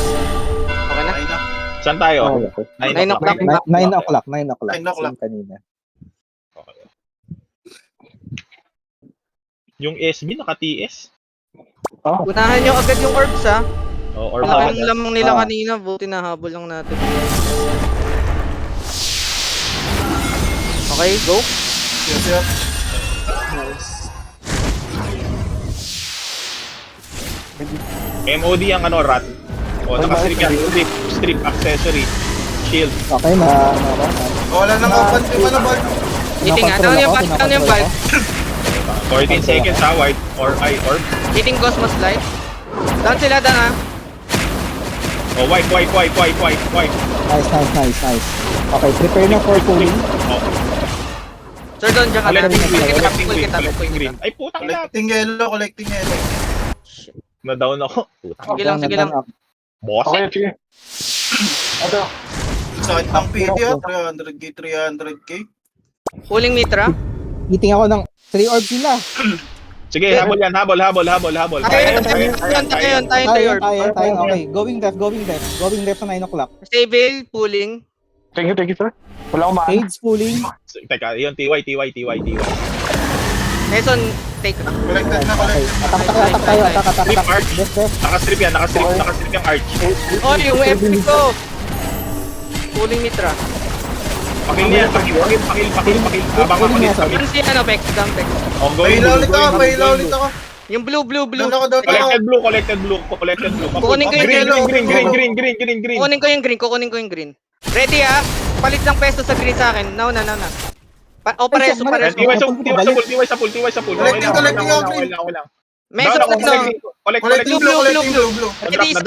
S1: Okay na?
S5: Ay na.
S2: Saan tayo?
S7: Okay.
S1: 9 o'clock.
S7: 9 o'clock. 9 o'clock.
S5: 9 o'clock.
S7: Same kanina.
S2: Okay. Yung SB, naka-TS.
S1: Unahan nyo agad yung orbs ha.
S2: Oh, or
S1: Malaking lamang nila kanina. Buti na habol lang natin. Okay, go.
S5: Yes, yes.
S7: Nice.
S2: MOD ang ano, rat. O, nakastrip yan. Strip, accessory, shield.
S7: Okay, na.
S5: Wala nang open yung ano, ball.
S1: Hitting nga. Down yung ball. Down yung ball.
S2: 14 seconds ha, white or orb.
S1: Hitting Cosmos Light. Down sila, down ha.
S2: Oh, white.
S7: Nice. Okay, prepare na for pulling.
S2: Oh,
S1: Sir, doon dyan ka na.
S2: collecting
S1: Pull
S2: green,
S1: kita.
S2: collecting green. Ay, putang ina.
S5: Collecting yellow.
S2: Na-down ako. Putang
S1: Sige lang.
S2: boss.
S3: Okay, sige. Ito.
S5: Sakit ng PD, 300k, 300k.
S1: Pulling Mitra.
S7: Eating ako ng 3 orbs nila.
S2: Sige, habol yan. Habol.
S1: Tayo.
S7: Tayo. Okay, going left sa 9 o'clock.
S1: Stable, pulling.
S3: Thank you, sir. Wala akong maano.
S7: Aids pulling.
S2: Teka, yun, TY.
S1: Mason, take na.
S5: Collected na,
S7: Okay,
S5: collected.
S7: attack tayo.
S2: Strip arch.
S7: Left.
S2: Nakastrip yan, nakastrip yung arch.
S1: Oh, yung FP ko. Pulling Mitra.
S2: Pakil niya, pakil. Abang ako dito.
S1: Down si ano, Bex. Down, Bex.
S5: Pahilaw ulit ako.
S1: Yung blue.
S5: Doon ako.
S2: Collected blue.
S1: Kukunin ko yung
S2: Green.
S1: Kukunin ko yung green. Ready ha? Palit ng pesto sa green sa akin. Nauna. Pareso.
S2: TY sa pool.
S5: Collecting ako, green.
S1: Meso ko no.
S5: Collecting blue.
S1: Ready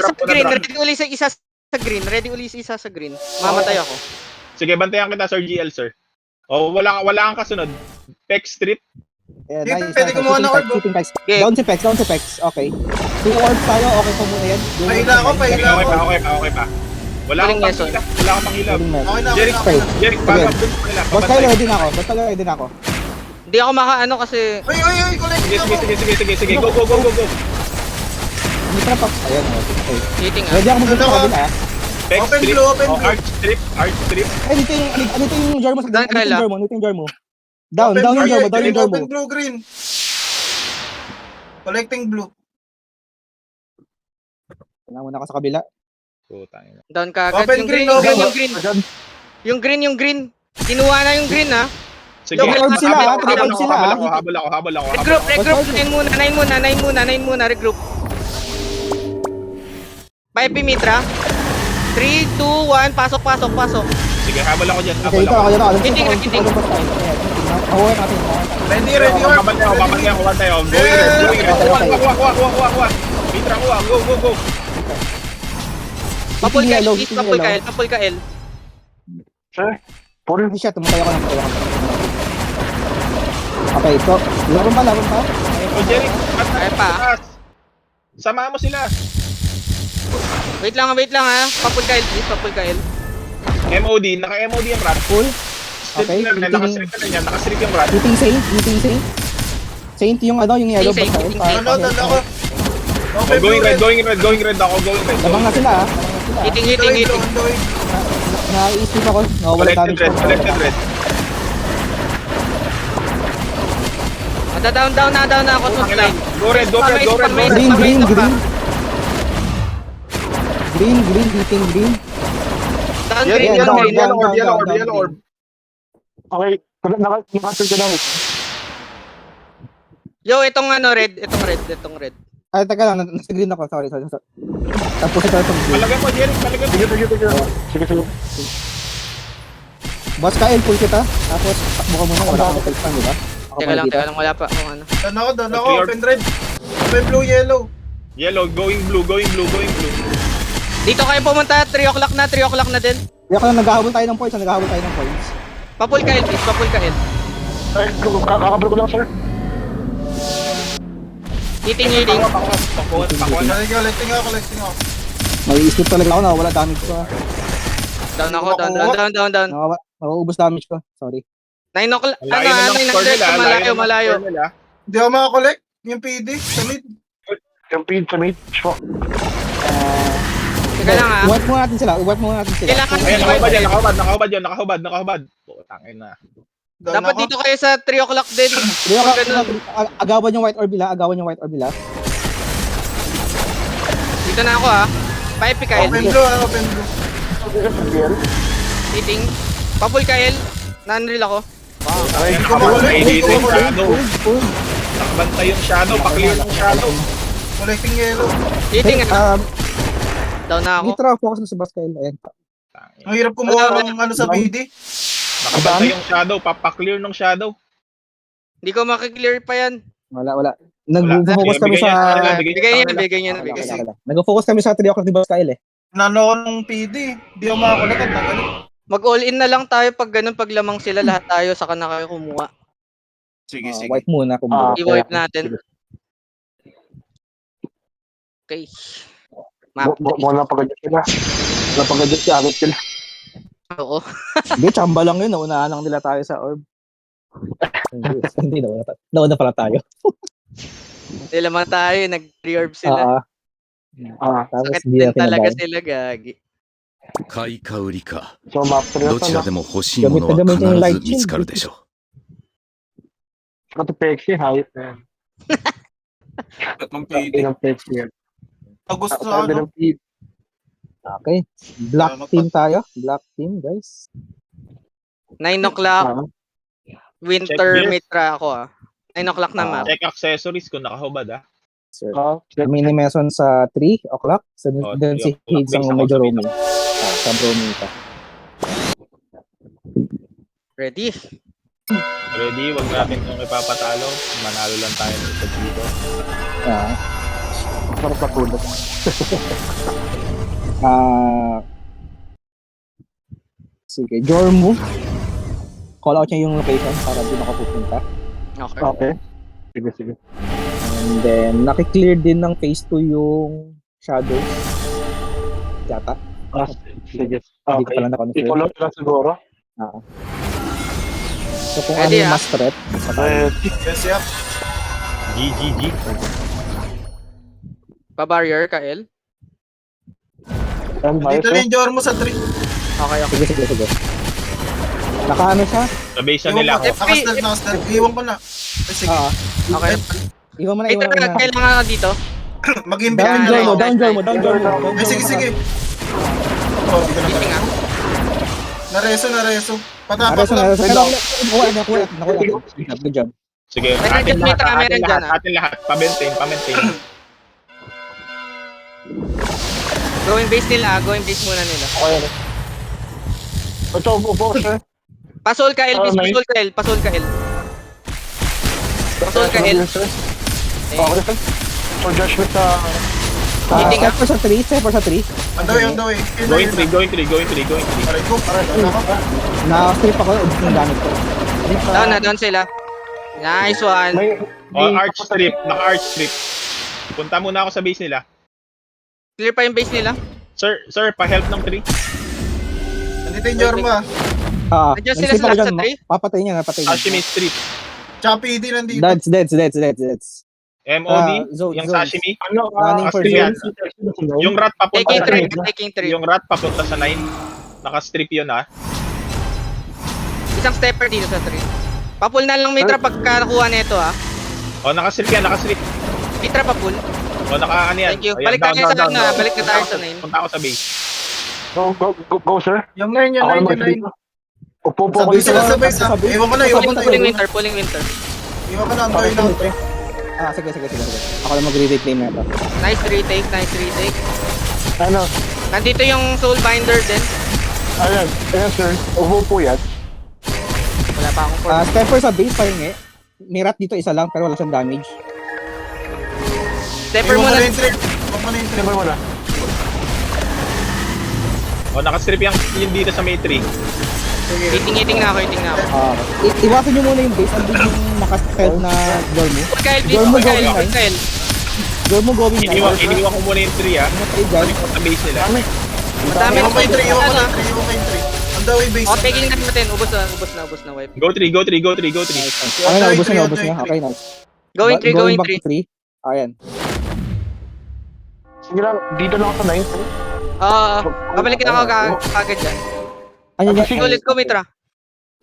S1: isa sa green. Ready uli isa sa green. Mamatay ako.
S2: Sige, bantayan kita, Sir GL, sir. Oh, wala kang kasunod. Pex strip.
S7: Yeah,
S5: Pwede kumuha ng orb.
S1: Okay.
S7: Down si Pex. Okay. 2 orbs tayo. Okay pa muna yan.
S5: Pahila ako.
S2: Okay pa. Wala akong pangilab.
S5: Okay na.
S2: Jeric, back up dun sa kanila.
S7: Boss tayo ready na ako.
S1: Hindi ako makaano kasi
S5: Uy, collecting ako.
S2: Sige. Go.
S7: Hindi pa pa. Ayan. Okay.
S1: hitting ha.
S7: Ready ako mag-go sa kabila.
S2: Pex
S5: Open
S2: strip.
S5: blue, open blue.
S2: Arch strip.
S7: Ay, dito yung Jormo sa
S1: Down, Kyle, ah.
S7: Dito yung Jormo. Down yung Jormo.
S5: Open blue, green. Collecting blue.
S7: Muna ako sa kabila.
S2: Putang ina.
S1: Down ka agad.
S5: Open green, open
S1: Yung green. Kinuha na yung green ha.
S2: Sige.
S7: Double orb sila, ha? Triple orb sila, ha?
S2: Habol ako.
S1: Regroup. 9 muna. Regroup. 5 Mitra. 3, 2, 1. Pasok.
S2: Sige, habol ako dyan.
S7: Okay, ito ako.
S1: Hitting.
S7: Award natin.
S5: Ready,
S2: Babalik ako. One tayo. Kuha. Mitra, kuha. Go.
S1: Papul ka
S7: Yellow,
S1: L.
S7: hitting yellow.
S1: Papul ka L.
S3: Sir, puro
S7: Hindi siya, tumatay ako ng Okay, so, laban pa.
S2: O, Jeric,
S1: Ay pa.
S2: Samahan mo sila.
S1: Wait lang ha. Papul ka L, please. Papul ka L.
S2: MOD, naka-MOD yung rat.
S7: Full. Okay,
S2: Nakastrip na yan. Nakastrip yung rat.
S7: Hitting Saint. Saint yung yellow.
S1: Saint.
S5: Doon ako.
S2: Going red ako.
S7: Labang na sila, ha?
S1: Hitting.
S7: Naiisip ako. Wala damage ko.
S2: Collected red.
S1: Down na ako sa slide.
S2: Go red.
S7: Green, hitting green.
S1: Down
S7: Yeah,
S1: green.
S2: Yellow orb.
S3: okay. Nakasul ka lang.
S1: Yo, itong red.
S7: Ay, teka lang, nasa green ako. Sorry. Tapos ito itong green.
S2: Palagay mo, Jeric.
S3: Sige.
S7: Boss Kyle, pull kita. Tapos, takbo ka muna. Wala akong mag-text di ba? Ako
S1: Teka
S7: pala
S1: lang,
S7: dito.
S1: wala pa akong ano.
S5: Doon ako. Open red. Open blue, yellow.
S2: Yellow, going blue.
S1: Dito kayo pumunta, 3 o'clock na din.
S7: Kaya ko lang naghahabol tayo ng points.
S1: Papul ka L, please.
S3: Ay, kakabro ko lang, sir.
S1: Hitting.
S2: Pakuha na.
S5: Collecting ako.
S7: Mag-i-skip talaga ako na wala damage ko.
S1: Down ako, down.
S7: Nauubos damage ko. Sorry.
S1: 9 o'clock,
S2: Layo na ng score nila.
S1: malayo.
S5: Hindi ako makakollect. Yung PD, sa mid.
S3: Yung feed sa mate. Shock.
S1: Teka lang ha.
S7: Wipe muna natin sila.
S1: Kailangan
S2: Nakahubad yan. Tangin na.
S5: Down
S1: dapat
S5: ako.
S1: dito kayo sa 3 o'clock din.
S7: Agawan yung white orb nila.
S1: Dito na ako ha. 5 Kyle.
S5: Open blue.
S1: Hitting. Papul Kyle. Na-unreal ako.
S2: Nakabantay dito yung shadow. Nakabantay yung shadow. Pakliw yung shadow.
S5: Collecting yellow.
S1: Eating
S7: Hey,
S1: down na ako.
S7: Mitra, focus na sa Bascael. Ayan.
S5: Ang hirap kumuha ng ano sa BD.
S2: Nakabantay yung shadow, papaklear ng shadow.
S1: Hindi ko makiklear pa yan.
S7: Wala. Nag-focus
S2: Sige,
S7: kami
S2: bigyan
S7: sa...
S2: niya.
S1: Bigay niya.
S7: Nag-focus kami sa 3 o'clock ni Bascael eh.
S5: Nano ako ng PD. Di ako makakulat.
S1: Mag-all in na lang tayo pag ganun, pag lamang sila, lahat tayo, saka na kayo kumuha.
S5: Sige, sige.
S7: Wipe muna kung
S1: I-wipe natin. Okay. Map 3.
S3: Wala paggadya sila. Wala paggadya si Agit sila.
S1: Oo.
S7: Hindi, chamba lang yun. Naunahan lang nila tayo sa orb. Hindi, nauna pala tayo.
S1: Hindi lamang tayo, nag-reorb sila.
S7: Tapos
S1: Sakit
S7: hindi
S1: din
S7: natin
S1: talaga
S7: nabay.
S1: sila, gagi.
S6: 買いか売りか
S3: So, map 3 na
S6: ど
S3: to,
S6: ち
S3: no?
S6: らでも欲しいものは必ず見つかるでしょ
S3: Saka to Pexi, hayop na yan.
S5: At ng
S3: Sabi
S5: PD.
S3: ng Pexi yan.
S5: Ang gusto
S3: Sabi
S5: ano.
S3: ng PD.
S7: Okay. Black team tayo. Black team, guys.
S1: 9 o'clock,
S3: Ah,
S1: winter
S2: Check this.
S1: mitra ako 9 o'clock na map.
S2: Check accessories kung nakahubad
S7: Sir.
S3: check.
S7: Kami ni Mason sa 3 o'clock.
S2: Oh,
S7: Then
S2: 3
S7: si Higgs
S2: o'clock,
S7: ang
S2: base
S7: medyo
S2: ako sa
S7: roaming. Sa roaming ka.
S1: Ready?
S2: Ready, wag natin itong ipapatalo. Manalo lang tayo sa dito.
S3: Sarap na pulot.
S7: Sige. Jormu. Call out niya yung location para doon ako pupunta.
S1: Okay.
S3: Okay. Sige.
S7: And then, nakiklear din ng phase 2 yung shadows. Yata.
S3: Sige.
S7: Hindi ko
S3: Okay.
S7: pala na-confirm.
S3: I-follow nila siguro.
S7: So kung
S1: Ready,
S7: ano yung mas threat,
S5: Yes, yep.
S2: GGG.
S1: Pa-barrier ka, El?
S5: Dito na yung Jormo sa 3.
S1: Okay.
S7: sige. Nakaano siya?
S2: Sa base na nila ako.
S5: Nakastart. Iwan ko na. Sige.
S1: Okay.
S7: Iwan mo na,
S1: Ito na, kailangan ka dito.
S5: Mag-imbit
S7: Down
S5: na.
S7: Jormo.
S5: Sige. Oh, hindi ko na
S1: Eating
S5: Nareso. Patapak lang.
S7: Nakuha. Good job.
S2: Sige,
S1: Meron dyan, meron dyan,
S2: atin lahat. Pa-maintain.
S1: Going base muna nila.
S3: Okay. Ito, upo, sir.
S1: Pasol ka, El. Pasol ka, El.
S3: Okay, sir. For judgment sa...
S7: Step for sa 3.
S5: On the way.
S2: Going 3.
S5: Aray ko.
S7: Na-strip ako, ubus ng gamit ko.
S1: Down sila. Nice one.
S2: Arch strip. Naka-arch strip. Punta muna ako sa base nila.
S1: Clear pa yung base nila.
S2: Sir, pa-help ng 3.
S5: Nandito yung Jormo ah.
S1: Adjust sila
S7: nag-strip
S1: sa
S7: ako
S1: last
S7: dyan,
S1: sa 3.
S7: Papatay niya.
S2: Sashimi strip.
S5: Tsaka PD nandito.
S7: That's.
S2: MOD.
S7: Zone.
S2: Yung sashimi.
S7: Running for
S2: Australian.
S7: zone.
S2: Yung rat papunta
S1: Taking
S2: sa
S1: 3.
S2: Yung rat papunta sa 9. Naka-strip yun
S1: Isang stepper dito sa 3. Papul na lang Mitra pagka nakuha nito
S2: Naka-strip yan.
S1: Mitra papul.
S2: Naka-ano yan.
S1: Thank you.
S2: Ayan,
S1: Balik
S2: down.
S1: balik na tayo sa 9.
S2: Punta ako sa base.
S3: Go, sir.
S5: Yung 9.
S3: Upo po ako
S5: Sabay
S3: dito.
S5: sila sa base ah. Iwan ko na.
S1: Pulling winter.
S5: Iwan ko na. On the way na.
S7: Sige. Ako lang mag-reclaim na ito.
S1: Nice retake.
S3: Ano?
S1: Nandito yung soul binder din.
S3: Ayan, sir. Upo po yan.
S1: Wala pa akong
S7: Stepper sa base pa rin May rat dito isa lang pero wala siyang damage.
S1: Stepper
S5: Iwan ko
S1: muna.
S5: na yung trip.
S3: Siyempre mo na.
S2: Naka-strip yung dito sa May 3.
S1: Iting na ako.
S7: Iwasan nyo muna yung base. Andun yung naka-stealth na Jormu.
S1: Jormo going.
S7: Jormu going na.
S2: Iniwan ko muna yung 3
S7: Matay dyan.
S2: Sa base nila.
S1: Madami
S5: Iwan ko
S1: na
S5: yung 3. On the way base.
S1: taking na natin. Ubus na wipe.
S2: Go 3.
S7: Okay na, ubos na. Okay, nice.
S1: Going 3.
S7: back to 3. Ayan.
S3: Sige lang, dito lang ako sa 9.
S1: Babalik na ako agad dyan.
S7: Ano yan?
S1: Ulit ko Mitra.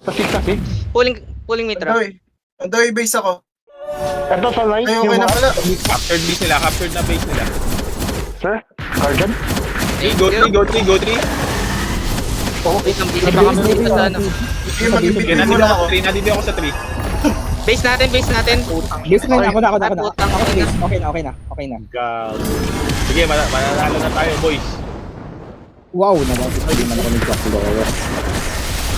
S3: Sa 6.
S1: Pulling Mitra.
S5: On the way base ako.
S3: Ito sa 9.
S5: Ay, okay na pala.
S2: Captured base nila. Captured na base nila.
S3: Sir, Guardian.
S2: Go 3.
S1: Busy pa kami dito sa ano.
S5: Sige, mag-imbit
S2: Nandito
S5: muna
S2: ako
S5: ako.
S2: sa 3.
S1: Base natin, base natin.
S7: Base na, ako na.
S1: Ay, putang
S7: Okay,
S1: ina.
S7: okay na.
S2: God. Sige, mananalo na tayo, boys.
S7: Wow, naman. Hindi man ako nag-block lower.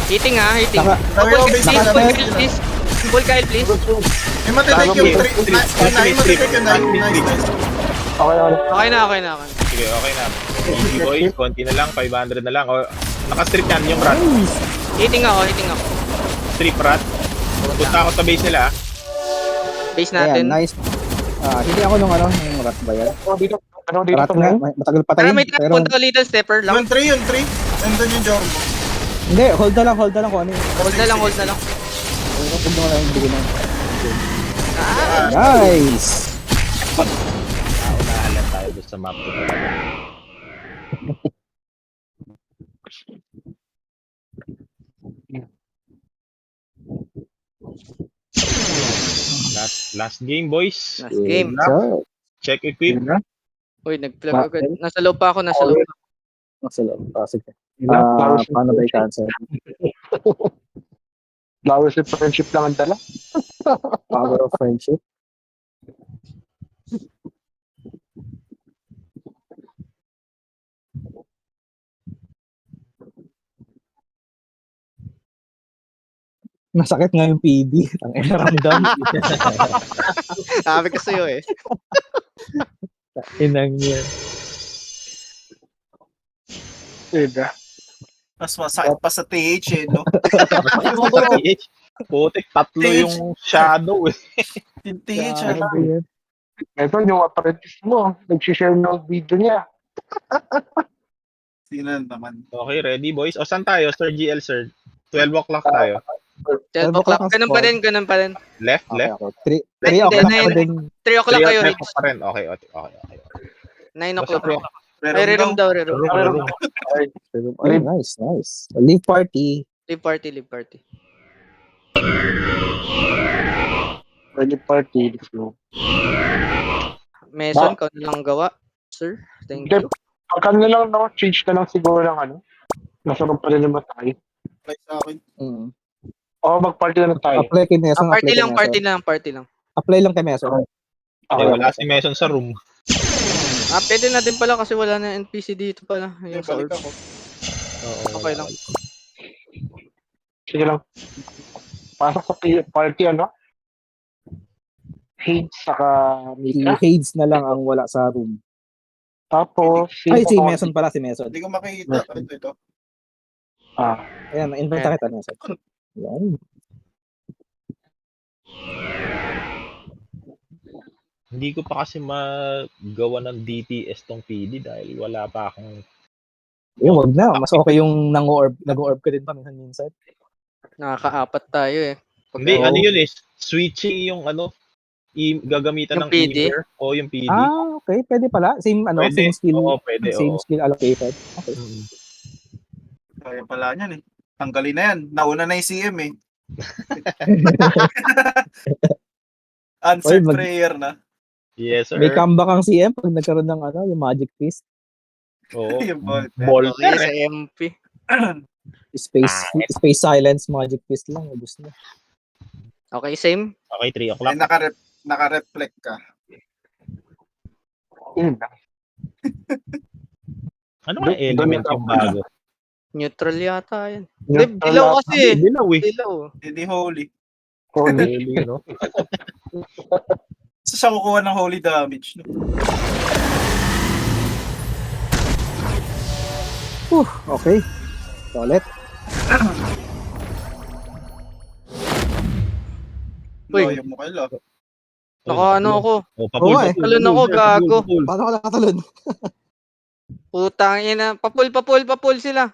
S1: Hitting ha, hitting.
S7: Saka,
S5: Tayo, base
S1: Please,
S5: na
S1: full
S5: natin.
S1: Kyle, please. Full Kyle, please.
S5: May matitake yung 3. Matitake yung 9.
S3: Okay.
S1: Okay na.
S2: Sige, okay na. Easy, boys. Konti na lang, 500 na lang. O, naka-strip yan yung rat.
S1: Hitting ako.
S2: Strip rat. Punta ako sa base nila.
S1: Base
S7: ayan,
S1: natin.
S7: nice. Hindi ako nung rat ba yan?
S3: Dito
S7: Rat
S3: to,
S7: na,
S3: man.
S7: matagal pa
S1: Pero
S7: tayo.
S1: may
S7: Pero,
S1: punta ko little stepper lang.
S5: Yung 3. Nandun yung Jormo.
S7: hindi, hold na lang kung ano yun.
S1: Hold na lang.
S7: Hold na lang yung bigyan ng...
S1: Ah,
S7: Nice!
S2: Unahalan tayo doon sa map. Last game, boys.
S1: last game.
S7: So,
S2: Check equip.
S1: Uy, nag-plug agad. Nasa loob pa ako.
S7: nasa loob. Sige.
S3: Flowers
S7: Paano ba i-cancel?
S3: Flowers and friendship lang ang dala.
S7: Power of friendship. Nasakit nga yung PD. Ang ramdam.
S1: Sabi ko sa'yo eh.
S7: Inang yan.
S3: Diba?
S5: Mas masakit pa sa TH no?
S2: Putik, tatlo yung shadow eh.
S5: Yung TH
S7: Grabe yan.
S3: Ito yung apprentice mo. Nag-share ng video niya.
S5: Sino naman?
S2: Okay, ready boys? O saan tayo? Sir GL, sir. 12 o'clock tayo.
S1: 12 o'clock. Ganun pa rin.
S2: Left,
S7: Okay,
S2: left.
S7: ako. 3
S1: Hindi,
S7: o'clock
S1: nine.
S7: ako din.
S1: 3 o'clock kayo.
S2: Left pa rin. Okay.
S1: 9 o'clock.
S5: Pero
S1: Ay, reroom daw.
S7: Ay, nice. Leave party.
S1: Live party.
S3: Ready party. Let's go.
S1: Mason, kau na lang gawa. Sir, thank you.
S3: Pagka na lang, no? Change na lang siguro ng ano. Masarap pa rin naman tayo.
S5: Play sa akin.
S3: Mag-party na lang tayo.
S7: Apply kay Meson.
S1: Party lang.
S7: Apply lang kay Meson.
S2: Okay, wala si Mason sa room.
S1: Pwede na din pala kasi wala na NPC dito pala. Yung sa
S5: Balik
S1: orb.
S5: ako.
S1: Okay lang.
S3: Sige lang. Pasok sa party, ano? Hades saka
S7: Si
S3: Mika.
S7: Hades na lang ang wala sa room.
S3: Tapos,
S7: Ay, si Meson pala, si Meson.
S5: Hindi ko makikita. Ito.
S7: Ayan, na-invite kita, Meson. Ayan.
S2: Hindi ko pa kasi magawa ng DTS tong PD dahil wala pa akong...
S7: Wag na. Mas okay yung nag-orb ka din pa minsan.
S1: Nakaka-apat tayo eh.
S2: Hindi, ano yun eh. Switching yung ano, gagamitan
S1: Yung
S2: ng
S1: PD?
S2: Ember o yung PD.
S7: Okay. Pwede pala. Same skill.
S2: Oo, pwede.
S7: Same
S2: Oo.
S7: skill allocated. Okay.
S5: Kaya pala niyan eh. Tanggalin na yan. Nauna na yung CM eh. Answered
S7: Oy,
S5: prayer na.
S2: Yes, sir.
S7: May comeback ang CM pag nagkaroon ng yung Magic Fist.
S2: Oo.
S5: Yung ball.
S2: Ball.
S1: Okay, sa MP.
S7: Space Silence Magic Fist lang. Ubus na.
S1: Okay, same.
S2: Okay, 3
S5: Ay,
S2: o'clock.
S5: naka-reflect ka.
S3: yun lang.
S2: Ano nga element yung bago?
S1: Neutral yata yan.
S3: Neutral
S1: Dilaw
S3: yata.
S1: kasi eh.
S2: Dilaw eh.
S1: Dilaw.
S5: Hindi holy.
S3: Holy.
S2: Holy, no?
S5: So siya kukuha ng holy damage. No?
S7: Okay. Ulit.
S1: Uy.
S5: Loyo mo kayo.
S1: Ano ako.
S2: Oh, papul,
S7: Oo, eh.
S1: Talon ako, gago.
S7: Paano ka nakatalon?
S1: Putang ina. Papul sila.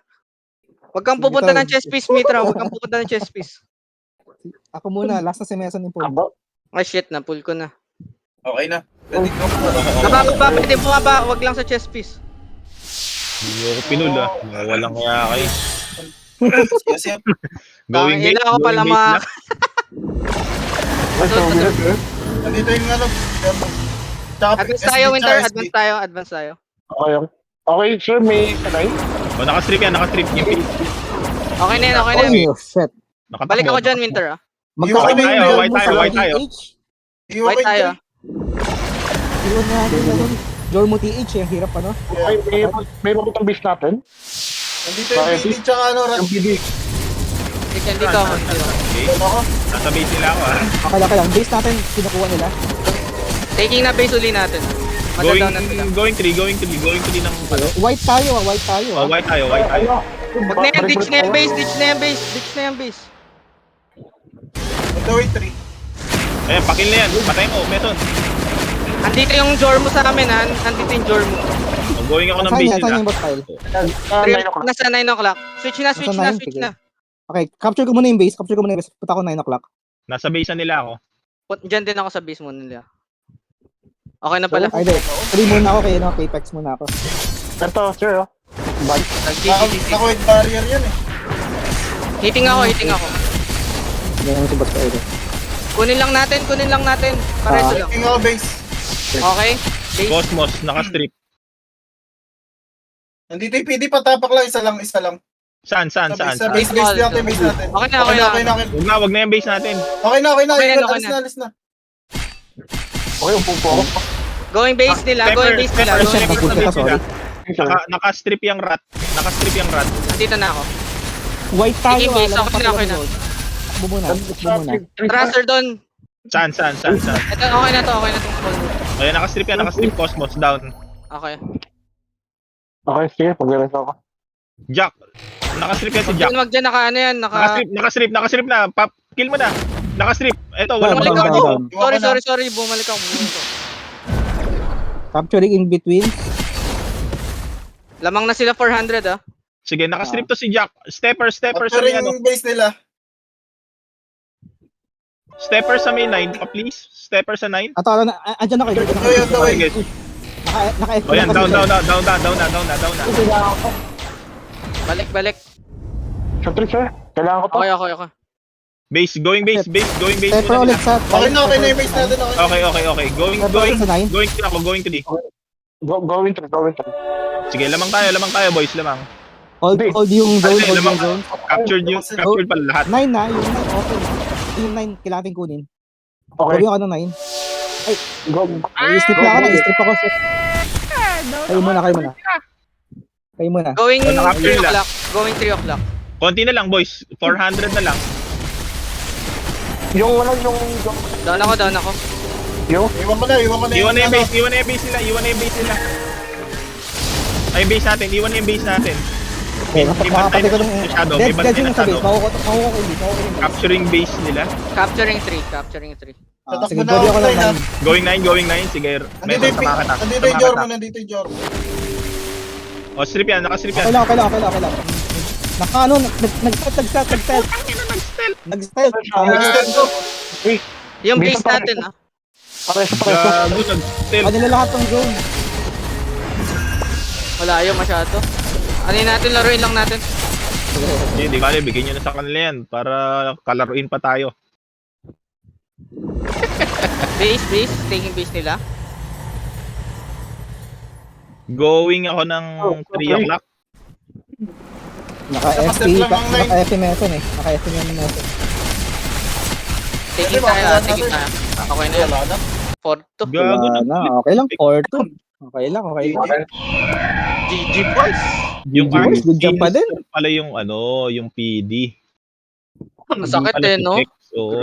S1: Huwag kang pupunta ng chess piece, Mitra. Huwag kang pupunta ng chess piece.
S7: Ako muna. Last na si Meson yung pull.
S1: Ah, shit. Napull ko na.
S5: Okay na. Pwede ko.
S1: Pwede bumaba. Huwag lang sa chess piece.
S2: Hindi ako pinul ah. Walang kaya kayo.
S5: Kasi
S2: Going
S1: Tangina
S2: gate.
S1: ako pala
S2: Going gate
S1: mga...
S5: nandito yung ano. Tsaka
S1: Advance
S5: SD,
S1: tayo, Winter.
S5: tsaka SD.
S1: Advance tayo.
S3: Okay, sir, may kanay.
S2: Oh, naka-strip yan. Naka-strip yung page.
S1: Okay na yan.
S7: Oh, shit.
S1: Balik ako dyan, Winter ah.
S5: Iwan
S2: tayo,
S5: tayo,
S2: white tayo, white tayo.
S5: Iwan
S1: White tayo.
S7: Iwan natin naman. Jormo TH, ang hirap ano.
S3: May mabutang base natin.
S5: Nandito yung PD tsaka ano, rat.
S3: Yung BD.
S1: Dito ako.
S5: Ako.
S2: Nasa base nila ako ah.
S7: Okay lang. Base natin, kinukuha nila.
S1: Taking na base uli natin. Madadown na sila.
S2: Going 3 ng ano.
S7: White tayo ah.
S2: Oh, white tayo.
S1: Huwag na yan, ditch na yan base. Ditch na yan base.
S5: Ito way 3.
S2: Ayan, pakil na yan. Patayin mo, Meton.
S1: Andito yung Jormo sa amin ha. Andito yung Jormo.
S2: Oh, going ako ng
S7: Saan
S2: base
S7: yan? Saan
S2: nila.
S7: yung boss pile?
S1: Nasa 9 o'clock. Switch
S7: Nasa 9, sige.
S1: na.
S7: Okay, capture ko muna yung base. Punta ko 9 o'clock.
S2: Nasa base na nila ako.
S1: Diyan din ako sa base mo nila. Okay na pala.
S7: Ay, di. Free muna ako kayo, no? Apex muna ako.
S3: Ito, sir. Bye.
S5: Naka-wait barrier yan eh.
S1: Hitting ako.
S7: Hindi naman si boss pile.
S1: Kunin lang natin. Pareso lang.
S5: King ako base.
S1: Okay? Base.
S2: Cosmos, naka-strip.
S5: Nandito yung PD, patapak lang. Isa lang.
S2: Saan?
S5: Sa base natin.
S1: Okay na.
S2: Wag na yung base natin.
S5: Okay na.
S1: Okay na.
S5: Alis na.
S3: Okay, upo ako.
S1: Going base nila.
S2: Stepper
S1: Going
S2: sa
S1: base
S2: base
S1: nila.
S2: nila. Naka-strip yung rat.
S1: Andito na ako.
S7: White tayo.
S1: Sige, base.
S7: alam ko
S1: Okay na.
S7: Takbo muna.
S1: Tracer doon.
S2: Saan?
S1: Ito, okay na to.
S2: Ayan, naka-strip Cosmos down.
S1: Okay.
S3: Okay, sige. Pag-rest ako.
S2: Jack. Naka-strip yan si Jack.
S1: Wag dyan, naka ano yan.
S2: Naka-strip na. Kill mo na. Naka-strip. Eto, walang
S7: Down,
S2: mga
S7: down, down.
S1: Sorry. Bumalik ako.
S7: Capturing in between.
S1: Lamang na sila 400 ah.
S2: Sige, naka-strip to si Jack. Stepper sa
S5: Capture
S2: may ano.
S5: yung base nila.
S2: Stepper sa may 9, please. Stepper sa 9.
S7: Ato, andyan na kayo.
S5: Ito way.
S2: Sige.
S7: Naka-F
S2: O yan, down na.
S1: Balik.
S3: Sa trick, sir. Kailangan ko to.
S1: Okay.
S2: Base, going base
S7: Stepper
S2: muna.
S7: ulit sa...
S5: Okay na yung base natin.
S2: Okay. Going
S7: sa 9.
S2: going to D.
S3: Going to.
S2: Sige, lamang tayo, boys, lamang.
S7: Hold yung zone.
S2: Ay, lamang. Captured pala lahat.
S7: 9 na, yung 9 open. Yung 9, kailangan natin kunin.
S3: Okay.
S7: Huwag yung ano 9.
S3: Go.
S7: I-strip na ako na, i-strip ako. Kayo muna.
S1: Going
S2: Naka-capture
S1: 3
S2: nila.
S1: o'clock. Going 3 o'clock.
S2: Konti na lang, boys. 400 na lang.
S3: Yung
S1: Down ako.
S5: Iwan mo na
S2: Iwan na yung base nila. Ay, base natin. Iwan na yung base natin.
S7: Makakapatid ko lang.
S2: Shadow,
S7: Dead
S2: may bantay
S7: yun
S2: na
S7: sa base.
S2: shadow.
S7: Makukuha ko hindi.
S2: Capturing base nila.
S1: Capturing 3.
S7: Sige, body ako lang 9.
S2: Going 9. Sige,
S5: Nandito yung Jormo.
S2: O, strip yan. Naka-strip yan.
S7: Okay lang. Naka ano, nag-stealth.
S1: Yung base natin ah.
S3: Pareso.
S2: Gago, nag-stealth.
S7: Ano na lahat ng zone.
S1: Malayo masyado. Laruin lang natin.
S2: Hindi kali, bigyan nyo na sa kanila yan para kalaruin pa tayo.
S1: Base. Taking base nila.
S2: Going ako ng 3 o'clock.
S7: Naka-FP meson eh. Naka-FP meson.
S1: Taking tayo. Okay na yan. 4-2.
S2: Gago
S7: Wala na, okay lang. 4-2. Okay lang.
S1: GG boys.
S2: Yung
S7: boys, good job pa din.
S2: Pala yung yung PD.
S1: Masakit
S2: Pala
S1: eh, no?
S2: si X, oo.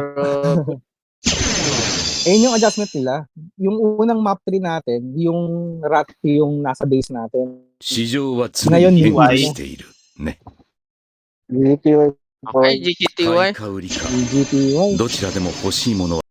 S7: Ayun yung adjustment nila. Yung unang map 3 natin, yung rat yung nasa base natin.
S6: 市場は常に変化している。ね。
S3: GTY.
S1: Okay, GGTY.
S6: 買いか売りか。
S7: GTY.
S6: どちらでも欲しいものは